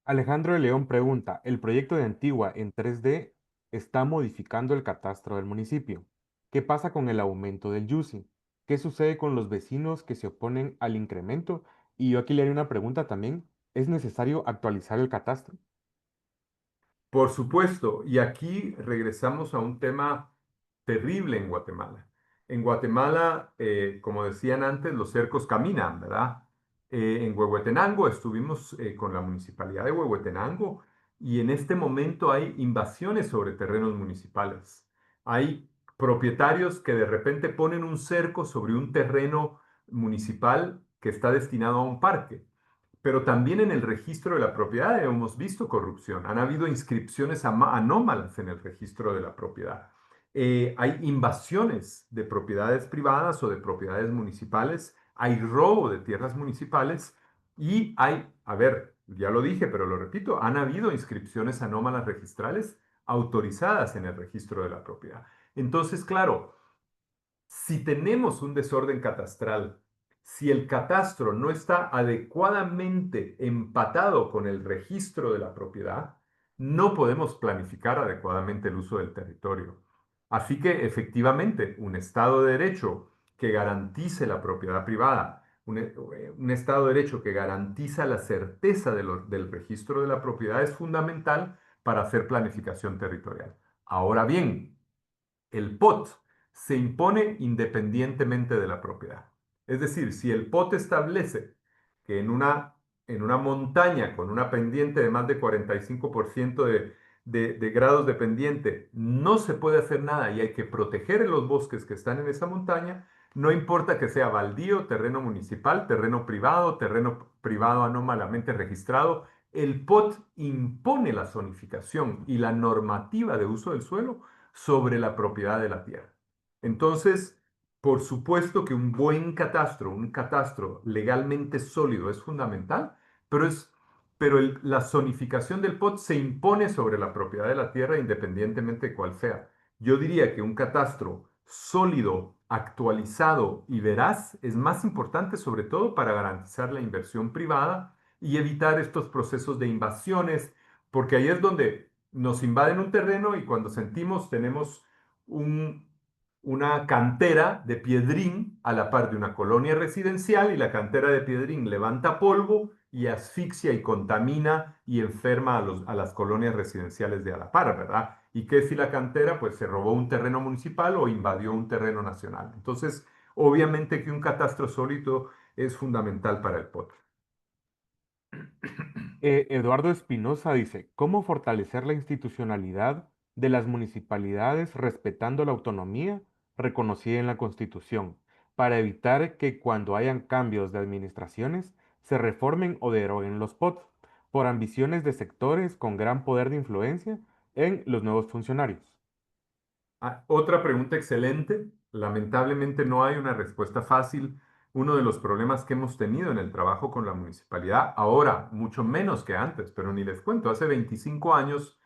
Alejandro de León pregunta, ¿el proyecto de Antigua en 3D está modificando el catastro del municipio? ¿Qué pasa con el aumento del YUSI? ¿Qué sucede con los vecinos que se oponen al incremento? Y yo aquí le haré una pregunta también. ¿Es necesario actualizar el catastro? Por supuesto, y aquí regresamos a un tema terrible en Guatemala. En Guatemala, como decían antes, los cercos caminan, ¿verdad? En Huehuetenango estuvimos con la municipalidad de Huehuetenango y en este momento hay invasiones sobre terrenos municipales. Hay propietarios que de repente ponen un cerco sobre un terreno municipal que está destinado a un parque. Pero también en el registro de la propiedad hemos visto corrupción. Han habido inscripciones anómalas en el registro de la propiedad. Hay invasiones de propiedades privadas o de propiedades municipales. Hay robo de tierras municipales y hay, a ver, ya lo dije, pero lo repito, han habido inscripciones anómalas registrales autorizadas en el registro de la propiedad. Entonces, claro, si tenemos un desorden catastral, si el catastro no está adecuadamente empatado con el registro de la propiedad, no podemos planificar adecuadamente el uso del territorio. Así que efectivamente, un Estado de Derecho que garantice la propiedad privada, un Estado de Derecho que garantiza la certeza del registro de la propiedad es fundamental para hacer planificación territorial. Ahora bien, el POT se impone independientemente de la propiedad. Es decir, si el POT establece que en una montaña con una pendiente de más de 45% de grados de pendiente no se puede hacer nada y hay que proteger los bosques que están en esa montaña, no importa que sea baldío, terreno municipal, terreno privado anómalamente registrado, el POT impone la zonificación y la normativa de uso del suelo sobre la propiedad de la tierra. Entonces, por supuesto que un catastro legalmente sólido es fundamental, pero la zonificación del POT se impone sobre la propiedad de la tierra independientemente de cuál sea. Yo diría que un catastro sólido, actualizado y veraz es más importante sobre todo para garantizar la inversión privada y evitar estos procesos de invasiones, porque ahí es donde nos invaden un terreno y cuando sentimos tenemos un, una cantera de piedrín a la par de una colonia residencial y la cantera de piedrín levanta polvo y asfixia y contamina y enferma a las colonias residenciales de a la par, ¿verdad? ¿Y qué si la cantera pues se robó un terreno municipal o invadió un terreno nacional? Entonces, obviamente que un catastro sólido es fundamental para el potro. Eduardo Espinosa dice, ¿cómo fortalecer la institucionalidad de las municipalidades respetando la autonomía reconocida en la Constitución para evitar que cuando hayan cambios de administraciones se reformen o deroguen los POT por ambiciones de sectores con gran poder de influencia en los nuevos funcionarios? Otra pregunta excelente. Lamentablemente no hay una respuesta fácil. Uno de los problemas que hemos tenido en el trabajo con la municipalidad, ahora mucho menos que antes, pero ni les cuento, hace 25 años,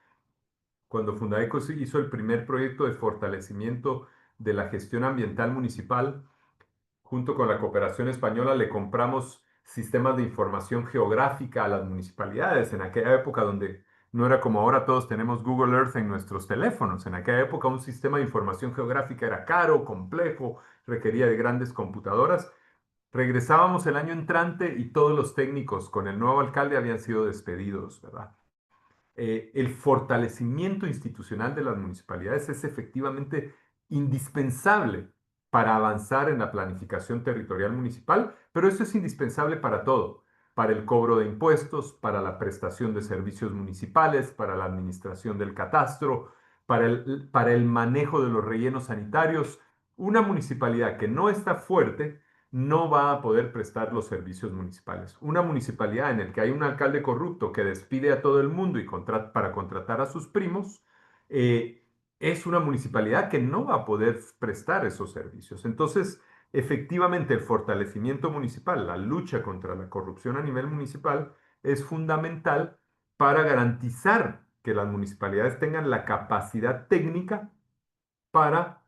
cuando Fundaeco hizo el primer proyecto de fortalecimiento de la gestión ambiental municipal, junto con la cooperación española le compramos sistemas de información geográfica a las municipalidades en aquella época donde no era como ahora todos tenemos Google Earth en nuestros teléfonos. En aquella época un sistema de información geográfica era caro, complejo, requería de grandes computadoras. Regresábamos el año entrante y todos los técnicos con el nuevo alcalde habían sido despedidos, ¿verdad? El fortalecimiento institucional de las municipalidades es efectivamente indispensable para avanzar en la planificación territorial municipal, pero eso es indispensable para todo, para el cobro de impuestos, para la prestación de servicios municipales, para la administración del catastro, para el manejo de los rellenos sanitarios. Una municipalidad que no está fuerte no va a poder prestar los servicios municipales. Una municipalidad en la que hay un alcalde corrupto que despide a todo el mundo y para contratar a sus primos, eh, es una municipalidad que no va a poder prestar esos servicios. Entonces, efectivamente, el fortalecimiento municipal, la lucha contra la corrupción a nivel municipal, es fundamental para garantizar que las municipalidades tengan la capacidad técnica para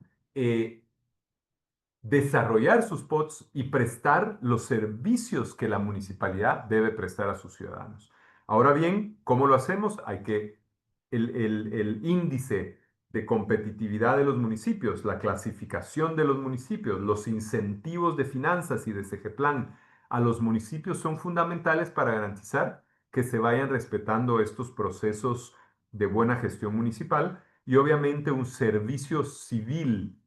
desarrollar sus POTS y prestar los servicios que la municipalidad debe prestar a sus ciudadanos. Ahora bien, ¿cómo lo hacemos? Hay que el índice de competitividad de los municipios, la clasificación de los municipios, los incentivos de finanzas y de SEGEPLAN a los municipios son fundamentales para garantizar que se vayan respetando estos procesos de buena gestión municipal y obviamente un servicio civil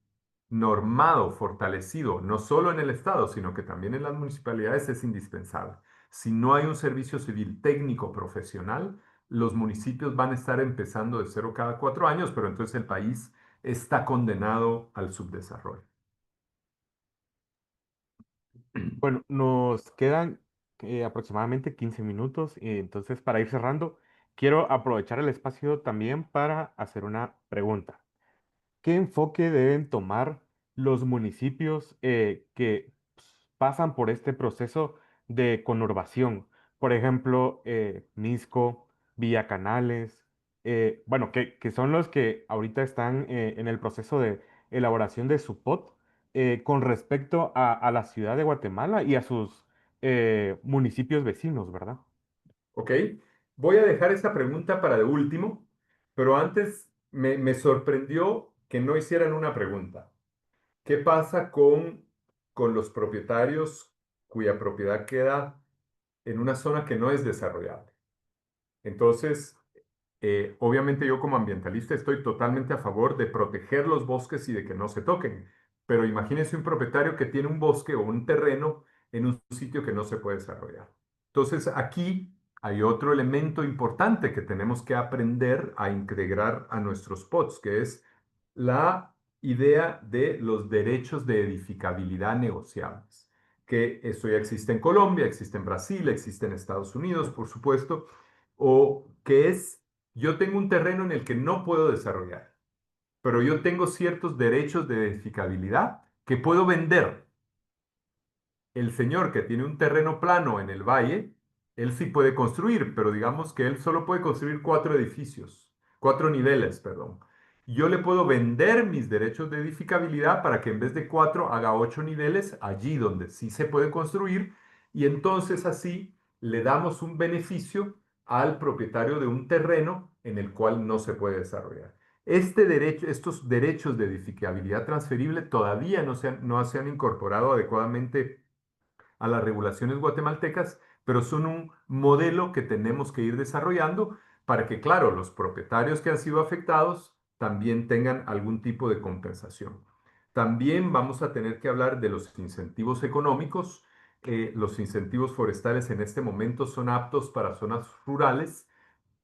normado, fortalecido, no solo en el Estado, sino que también en las municipalidades es indispensable. Si no hay un servicio civil técnico profesional, los municipios van a estar empezando de cero cada 4 años, pero entonces el país está condenado al subdesarrollo. Bueno, nos quedan aproximadamente 15 minutos, entonces para ir cerrando, quiero aprovechar el espacio también para hacer una pregunta. ¿Qué enfoque deben tomar los municipios que pasan por este proceso de conurbación? Por ejemplo, Misco, Villa Canales, bueno, que son los que ahorita están en el proceso de elaboración de su POT con respecto a la ciudad de Guatemala y a sus municipios vecinos, ¿verdad? ¿Ok? Voy a dejar esta pregunta para de último, pero antes me sorprendió que no hicieran una pregunta. ¿Qué pasa con los propietarios cuya propiedad queda en una zona que no es desarrollable? Entonces, obviamente yo como ambientalista estoy totalmente a favor de proteger los bosques y de que no se toquen, pero imagínense un propietario que tiene un bosque o un terreno en un sitio que no se puede desarrollar. Entonces, aquí hay otro elemento importante que tenemos que aprender a integrar a nuestros POTS, que es la idea de los derechos de edificabilidad negociables, que eso ya existe en Colombia, existe en Brasil, existe en Estados Unidos, por supuesto, o que es, yo tengo un terreno en el que no puedo desarrollar, pero yo tengo ciertos derechos de edificabilidad que puedo vender. El señor que tiene un terreno plano en el valle, él sí puede construir, pero digamos que él solo puede construir 4 edificios, 4 niveles, perdón. Yo le puedo vender mis derechos de edificabilidad para que en vez de 4 haga 8 niveles allí donde sí se puede construir y entonces así le damos un beneficio al propietario de un terreno en el cual no se puede desarrollar. Este derecho, estos derechos de edificabilidad transferible todavía no se han incorporado adecuadamente a las regulaciones guatemaltecas, pero son un modelo que tenemos que ir desarrollando para que, claro, los propietarios que han sido afectados también tengan algún tipo de compensación. También vamos a tener que hablar de los incentivos económicos. Los incentivos forestales en este momento son aptos para zonas rurales,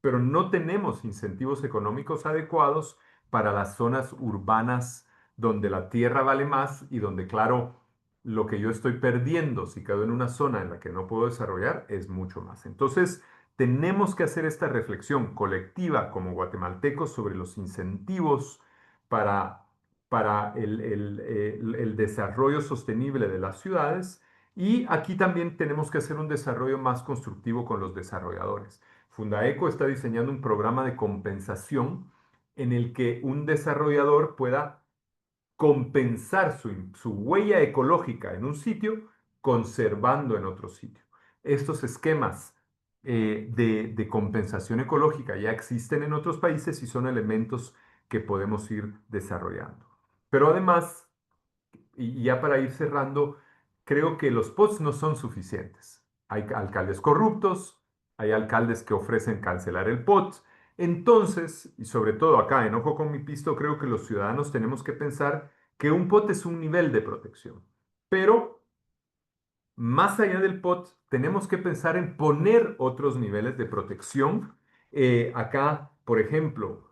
pero no tenemos incentivos económicos adecuados para las zonas urbanas donde la tierra vale más y donde, claro, lo que yo estoy perdiendo si quedo en una zona en la que no puedo desarrollar es mucho más. Entonces, tenemos que hacer esta reflexión colectiva como guatemaltecos sobre los incentivos para, para el desarrollo sostenible de las ciudades, y aquí también tenemos que hacer un desarrollo más constructivo con los desarrolladores. Fundaeco está diseñando un programa de compensación en el que un desarrollador pueda compensar su huella ecológica en un sitio conservando en otro sitio. Estos esquemas de compensación ecológica ya existen en otros países y son elementos que podemos ir desarrollando. Pero además, y ya para ir cerrando, creo que los POTS no son suficientes. Hay alcaldes corruptos, hay alcaldes que ofrecen cancelar el POT. Entonces, y sobre todo acá en Ojo con mi Pisto, creo que los ciudadanos tenemos que pensar que un POT es un nivel de protección. Pero más allá del POT, tenemos que pensar en poner otros niveles de protección. Acá, por ejemplo,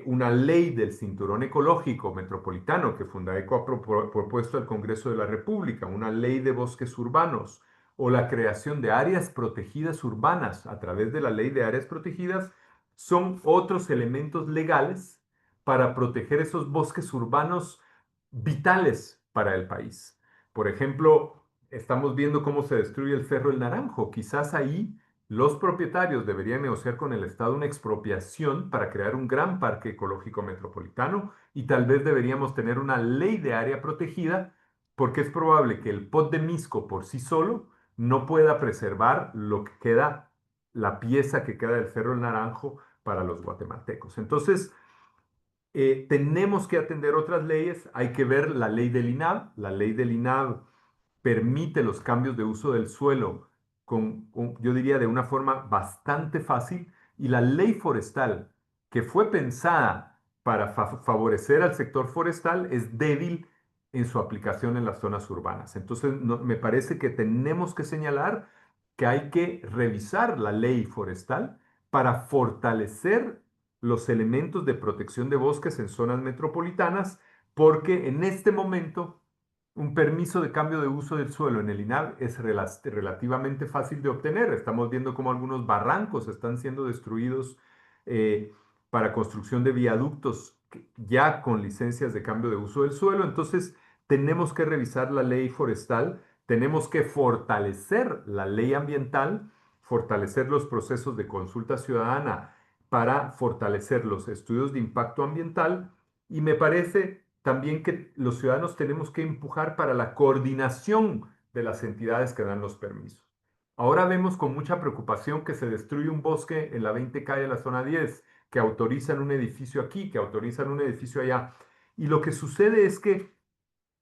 una ley del cinturón ecológico metropolitano que Fundaeco ha propuesto al Congreso de la República, una ley de bosques urbanos o la creación de áreas protegidas urbanas a través de la ley de áreas protegidas, son otros elementos legales para proteger esos bosques urbanos vitales para el país. Por ejemplo, estamos viendo cómo se destruye el Cerro El Naranjo. Quizás ahí los propietarios deberían negociar con el Estado una expropiación para crear un gran parque ecológico metropolitano, y tal vez deberíamos tener una ley de área protegida, porque es probable que el Pot de Misco por sí solo no pueda preservar lo que queda, la pieza que queda del Cerro El Naranjo para los guatemaltecos. Entonces, tenemos que atender otras leyes. Hay que ver la ley del INAV. La ley del INAV permite los cambios de uso del suelo yo diría, de una forma bastante fácil. Y la ley forestal, que fue pensada para favorecer al sector forestal, es débil en su aplicación en las zonas urbanas. Entonces, me parece que tenemos que señalar que hay que revisar la ley forestal para fortalecer los elementos de protección de bosques en zonas metropolitanas, porque en este momento un permiso de cambio de uso del suelo en el INAV es relativamente fácil de obtener. Estamos viendo cómo algunos barrancos están siendo destruidos eh, para construcción de viaductos ya con licencias de cambio de uso del suelo. Entonces, tenemos que revisar la ley forestal, tenemos que fortalecer la ley ambiental, fortalecer los procesos de consulta ciudadana para fortalecer los estudios de impacto ambiental, y me parece también que los ciudadanos tenemos que empujar para la coordinación de las entidades que dan los permisos. Ahora vemos con mucha preocupación que se destruye un bosque en la 20 calle de la zona 10, que autorizan un edificio aquí, que autorizan un edificio allá. Y lo que sucede es que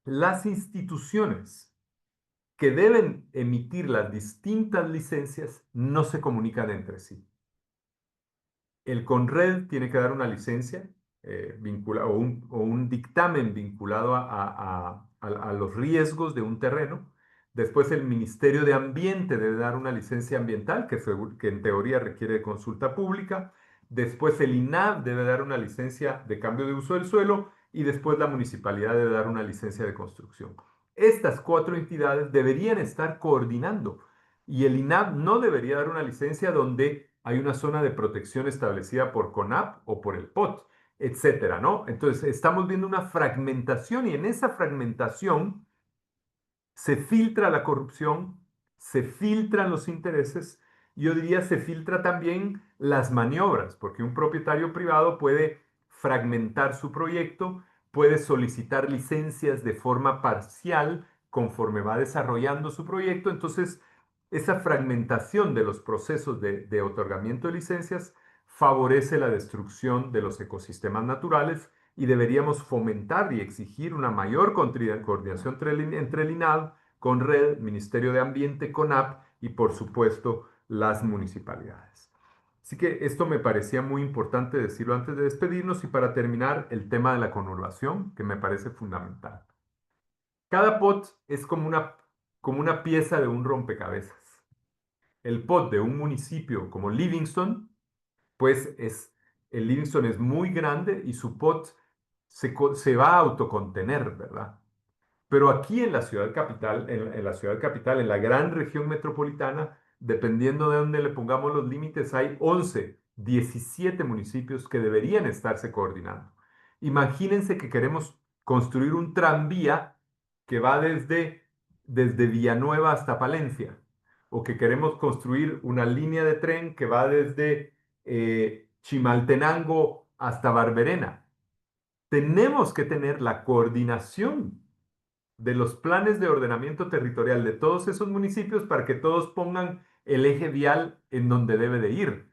las instituciones que deben emitir las distintas licencias no se comunican entre sí. El CONRED tiene que dar una licencia o un dictamen vinculado a los riesgos de un terreno. Después el Ministerio de Ambiente debe dar una licencia ambiental que en teoría requiere de consulta pública. Después el INAV debe dar una licencia de cambio de uso del suelo, y después la municipalidad debe dar una licencia de construcción. Estas cuatro entidades deberían estar coordinando, y el INAV no debería dar una licencia donde hay una zona de protección establecida por CONAP o por el POT, etcétera, ¿no? Entonces, estamos viendo una fragmentación, y en esa fragmentación se filtra la corrupción, se filtran los intereses, y yo diría se filtra también las maniobras, porque un propietario privado puede fragmentar su proyecto, puede solicitar licencias de forma parcial conforme va desarrollando su proyecto. Entonces, esa fragmentación de los procesos de otorgamiento de licencias favorece la destrucción de los ecosistemas naturales y deberíamos fomentar y exigir una mayor coordinación entre el INAH, con RED, Ministerio de Ambiente, CONAP y por supuesto las municipalidades. Así que esto me parecía muy importante decirlo antes de despedirnos y para terminar el tema de la conurbación, que me parece fundamental. Cada pot es como una pieza de un rompecabezas. El pot de un municipio como Livingston, pues el Livingston es muy grande y su pot se va a autocontener, ¿verdad? Pero aquí en la ciudad capital, en la ciudad capital, en la gran región metropolitana, dependiendo de dónde le pongamos los límites, hay 11, 17 municipios que deberían estarse coordinando. Imagínense que queremos construir un tranvía que va desde Villanueva hasta Palencia, o que queremos construir una línea de tren que va desde Chimaltenango hasta Barberena. Tenemos que tener la coordinación de los planes de ordenamiento territorial de todos esos municipios para que todos pongan el eje vial en donde debe de ir.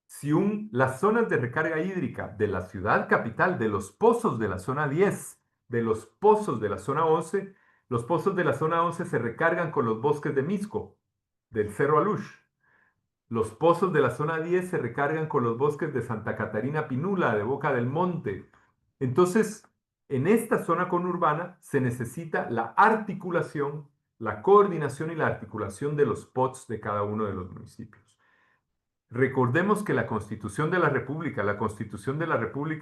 Si las zonas de recarga hídrica de la ciudad capital, de los pozos de la zona 10, de los pozos de la zona 11, los pozos de la zona 11 se recargan con los bosques de Misco, del Cerro Alush. Los pozos de la zona 10 se recargan con los bosques de Santa Catarina Pinula, de Boca del Monte. Entonces, en esta zona conurbana se necesita la articulación, la coordinación y la articulación de los POTS de cada uno de los municipios. Recordemos que la Constitución de la República,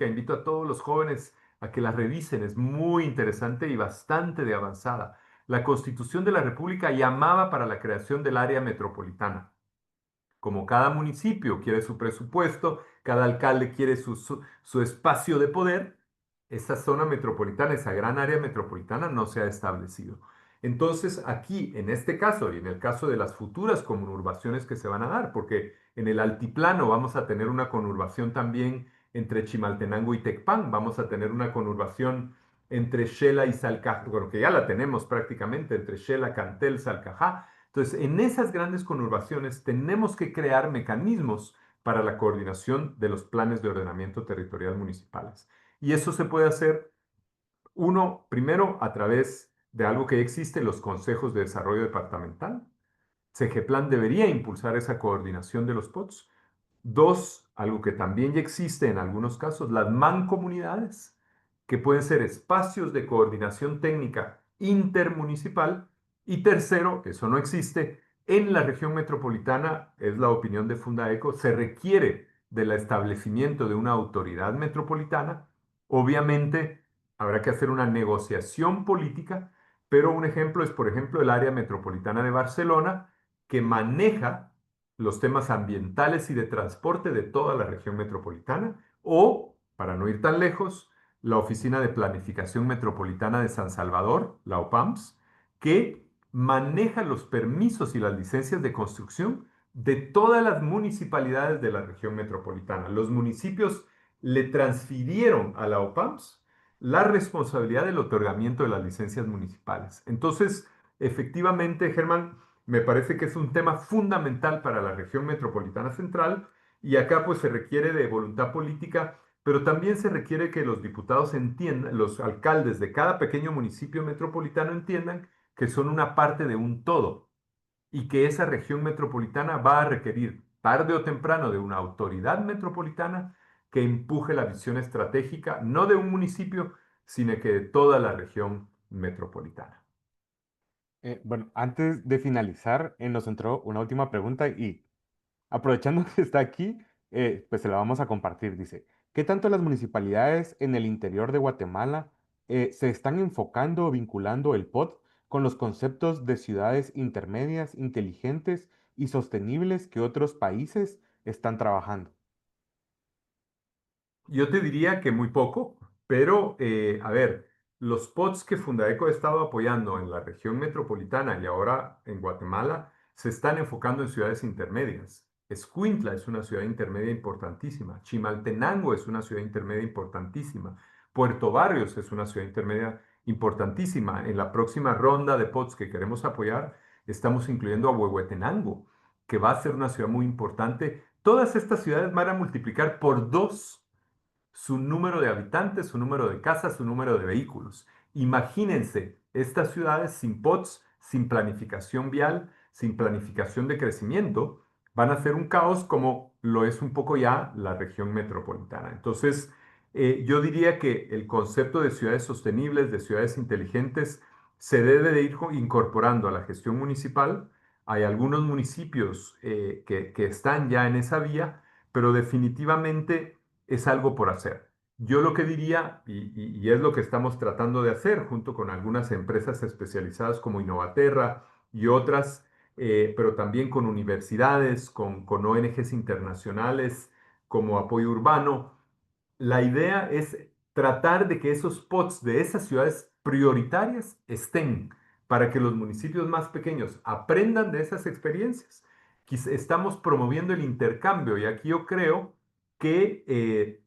invito a todos los jóvenes a que la revisen, es muy interesante y bastante de avanzada. La Constitución de la República llamaba para la creación del área metropolitana. Como cada municipio quiere su presupuesto, cada alcalde quiere su espacio de poder, esa zona metropolitana, esa gran área metropolitana no se ha establecido. Entonces, aquí, en este caso y en el caso de las futuras conurbaciones que se van a dar, porque en el altiplano vamos a tener una conurbación también entre Chimaltenango y Tecpan, vamos a tener una conurbación entre Xela y Salcajá, bueno, que ya la tenemos prácticamente, entre Xela, Cantel, Salcajá. Entonces, en esas grandes conurbaciones tenemos que crear mecanismos para la coordinación de los planes de ordenamiento territorial municipales. Y eso se puede hacer, primero, a través de algo que ya existe, los consejos de desarrollo departamental. Segeplan debería impulsar esa coordinación de los POTS. Dos, algo que también ya existe en algunos casos, las mancomunidades, que pueden ser espacios de coordinación técnica intermunicipal. Y tercero, eso no existe, en la región metropolitana, es la opinión de Fundaeco, se requiere del establecimiento de una autoridad metropolitana. Obviamente, habrá que hacer una negociación política, pero un ejemplo es, por ejemplo, el área metropolitana de Barcelona, que maneja los temas ambientales y de transporte de toda la región metropolitana, o, para no ir tan lejos, la Oficina de Planificación Metropolitana de San Salvador, la OPAMS, que maneja los permisos y las licencias de construcción de todas las municipalidades de la región metropolitana. Los municipios le transfirieron a la OPAMS la responsabilidad del otorgamiento de las licencias municipales. Entonces, efectivamente, Germán, me parece que es un tema fundamental para la región metropolitana central y acá pues se requiere de voluntad política, pero también se requiere que los diputados entiendan, los alcaldes de cada pequeño municipio metropolitano entiendan que son una parte de un todo y que esa región metropolitana va a requerir tarde o temprano de una autoridad metropolitana que empuje la visión estratégica no de un municipio, sino que de toda la región metropolitana. Bueno, antes de finalizar, nos entró una última pregunta y aprovechando que está aquí, pues se la vamos a compartir. Dice, ¿qué tanto las municipalidades en el interior de Guatemala se están enfocando o vinculando el POT con los conceptos de ciudades intermedias, inteligentes y sostenibles que otros países están trabajando? Yo te diría que muy poco, pero a ver, los POTS que Fundaeco ha estado apoyando en la región metropolitana y ahora en Guatemala se están enfocando en ciudades intermedias. Escuintla es una ciudad intermedia importantísima. Chimaltenango es una ciudad intermedia importantísima. Puerto Barrios es una ciudad intermedia importantísima. En la próxima ronda de POTS que queremos apoyar, estamos incluyendo a Huehuetenango. que va a ser una ciudad muy importante. Todas estas ciudades van a multiplicar por dos su número de habitantes, su número de casas, su número de vehículos. Imagínense estas ciudades sin POTS, sin planificación vial, sin planificación de crecimiento, van a ser un caos como lo es un poco ya la región metropolitana. Entonces, yo diría que el concepto de ciudades sostenibles, de ciudades inteligentes, se debe de ir incorporando a la gestión municipal. Hay algunos municipios que están ya en esa vía, pero definitivamente es algo por hacer. Yo lo que diría, y es lo que estamos tratando de hacer junto con algunas empresas especializadas como Innovaterra y otras, pero también con universidades, con ONGs internacionales como Apoyo Urbano, la idea es tratar de que esos POTS de esas ciudades prioritarias estén para que los municipios más pequeños aprendan de esas experiencias. Estamos promoviendo el intercambio y aquí yo creo que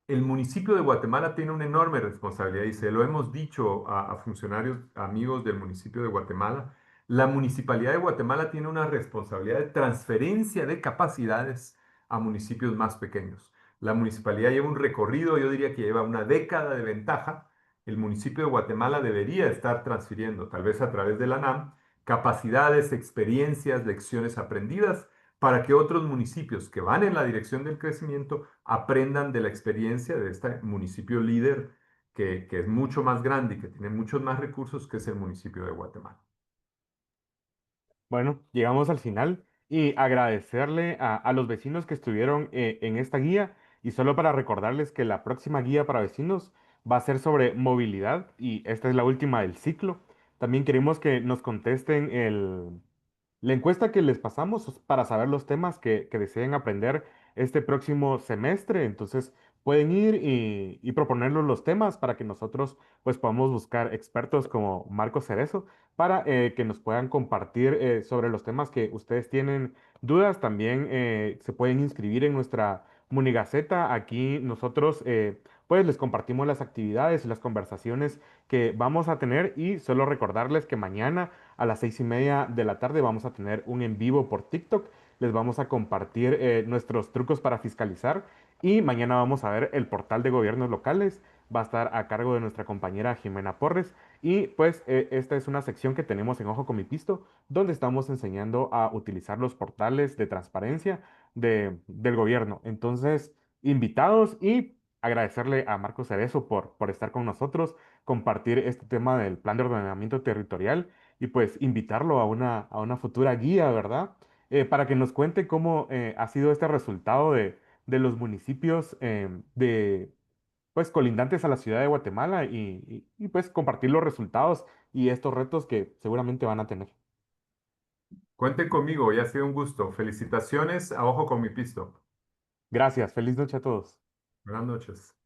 el municipio de Guatemala tiene una enorme responsabilidad y se lo hemos dicho a funcionarios amigos del municipio de Guatemala. La municipalidad de Guatemala tiene una responsabilidad de transferencia de capacidades a municipios más pequeños. La municipalidad lleva un recorrido, yo diría que lleva una década de ventaja. El municipio de Guatemala debería estar transfiriendo, tal vez a través de la NAM, capacidades, experiencias, lecciones aprendidas para que otros municipios que van en la dirección del crecimiento aprendan de la experiencia de este municipio líder que es mucho más grande y que tiene muchos más recursos que es el municipio de Guatemala. Bueno, llegamos al final y agradecerle a los vecinos que estuvieron en esta guía y solo para recordarles que la próxima guía para vecinos va a ser sobre movilidad y esta es la última del ciclo. También queremos que nos contesten la encuesta que les pasamos es para saber los temas que deseen aprender este próximo semestre. Entonces pueden ir y proponernos los temas para que nosotros pues podamos buscar expertos como Marco Cerezo para que nos puedan compartir sobre los temas que ustedes tienen dudas. También se pueden inscribir en nuestra Munigaceta. Aquí nosotros pues les compartimos las actividades y las conversaciones que vamos a tener y solo recordarles que mañana a las 6:30 de la tarde vamos a tener un en vivo por TikTok. Les vamos a compartir nuestros trucos para fiscalizar y mañana vamos a ver el portal de gobiernos locales. Va a estar a cargo de nuestra compañera Jimena Porres. Y pues esta es una sección que tenemos en Ojo con mi Pisto, donde estamos enseñando a utilizar los portales de transparencia del gobierno. Entonces, invitados y agradecerle a Marco Cerezo por estar con nosotros, compartir este tema del plan de ordenamiento territorial y pues invitarlo a una futura guía, ¿verdad? Para que nos cuente cómo ha sido este resultado de los municipios pues colindantes a la ciudad de Guatemala y pues compartir los resultados y estos retos que seguramente van a tener. Cuenten conmigo, ya ha sido un gusto. Felicitaciones a Ojo con mi Pisto. Gracias, feliz noche a todos. Buenas noches.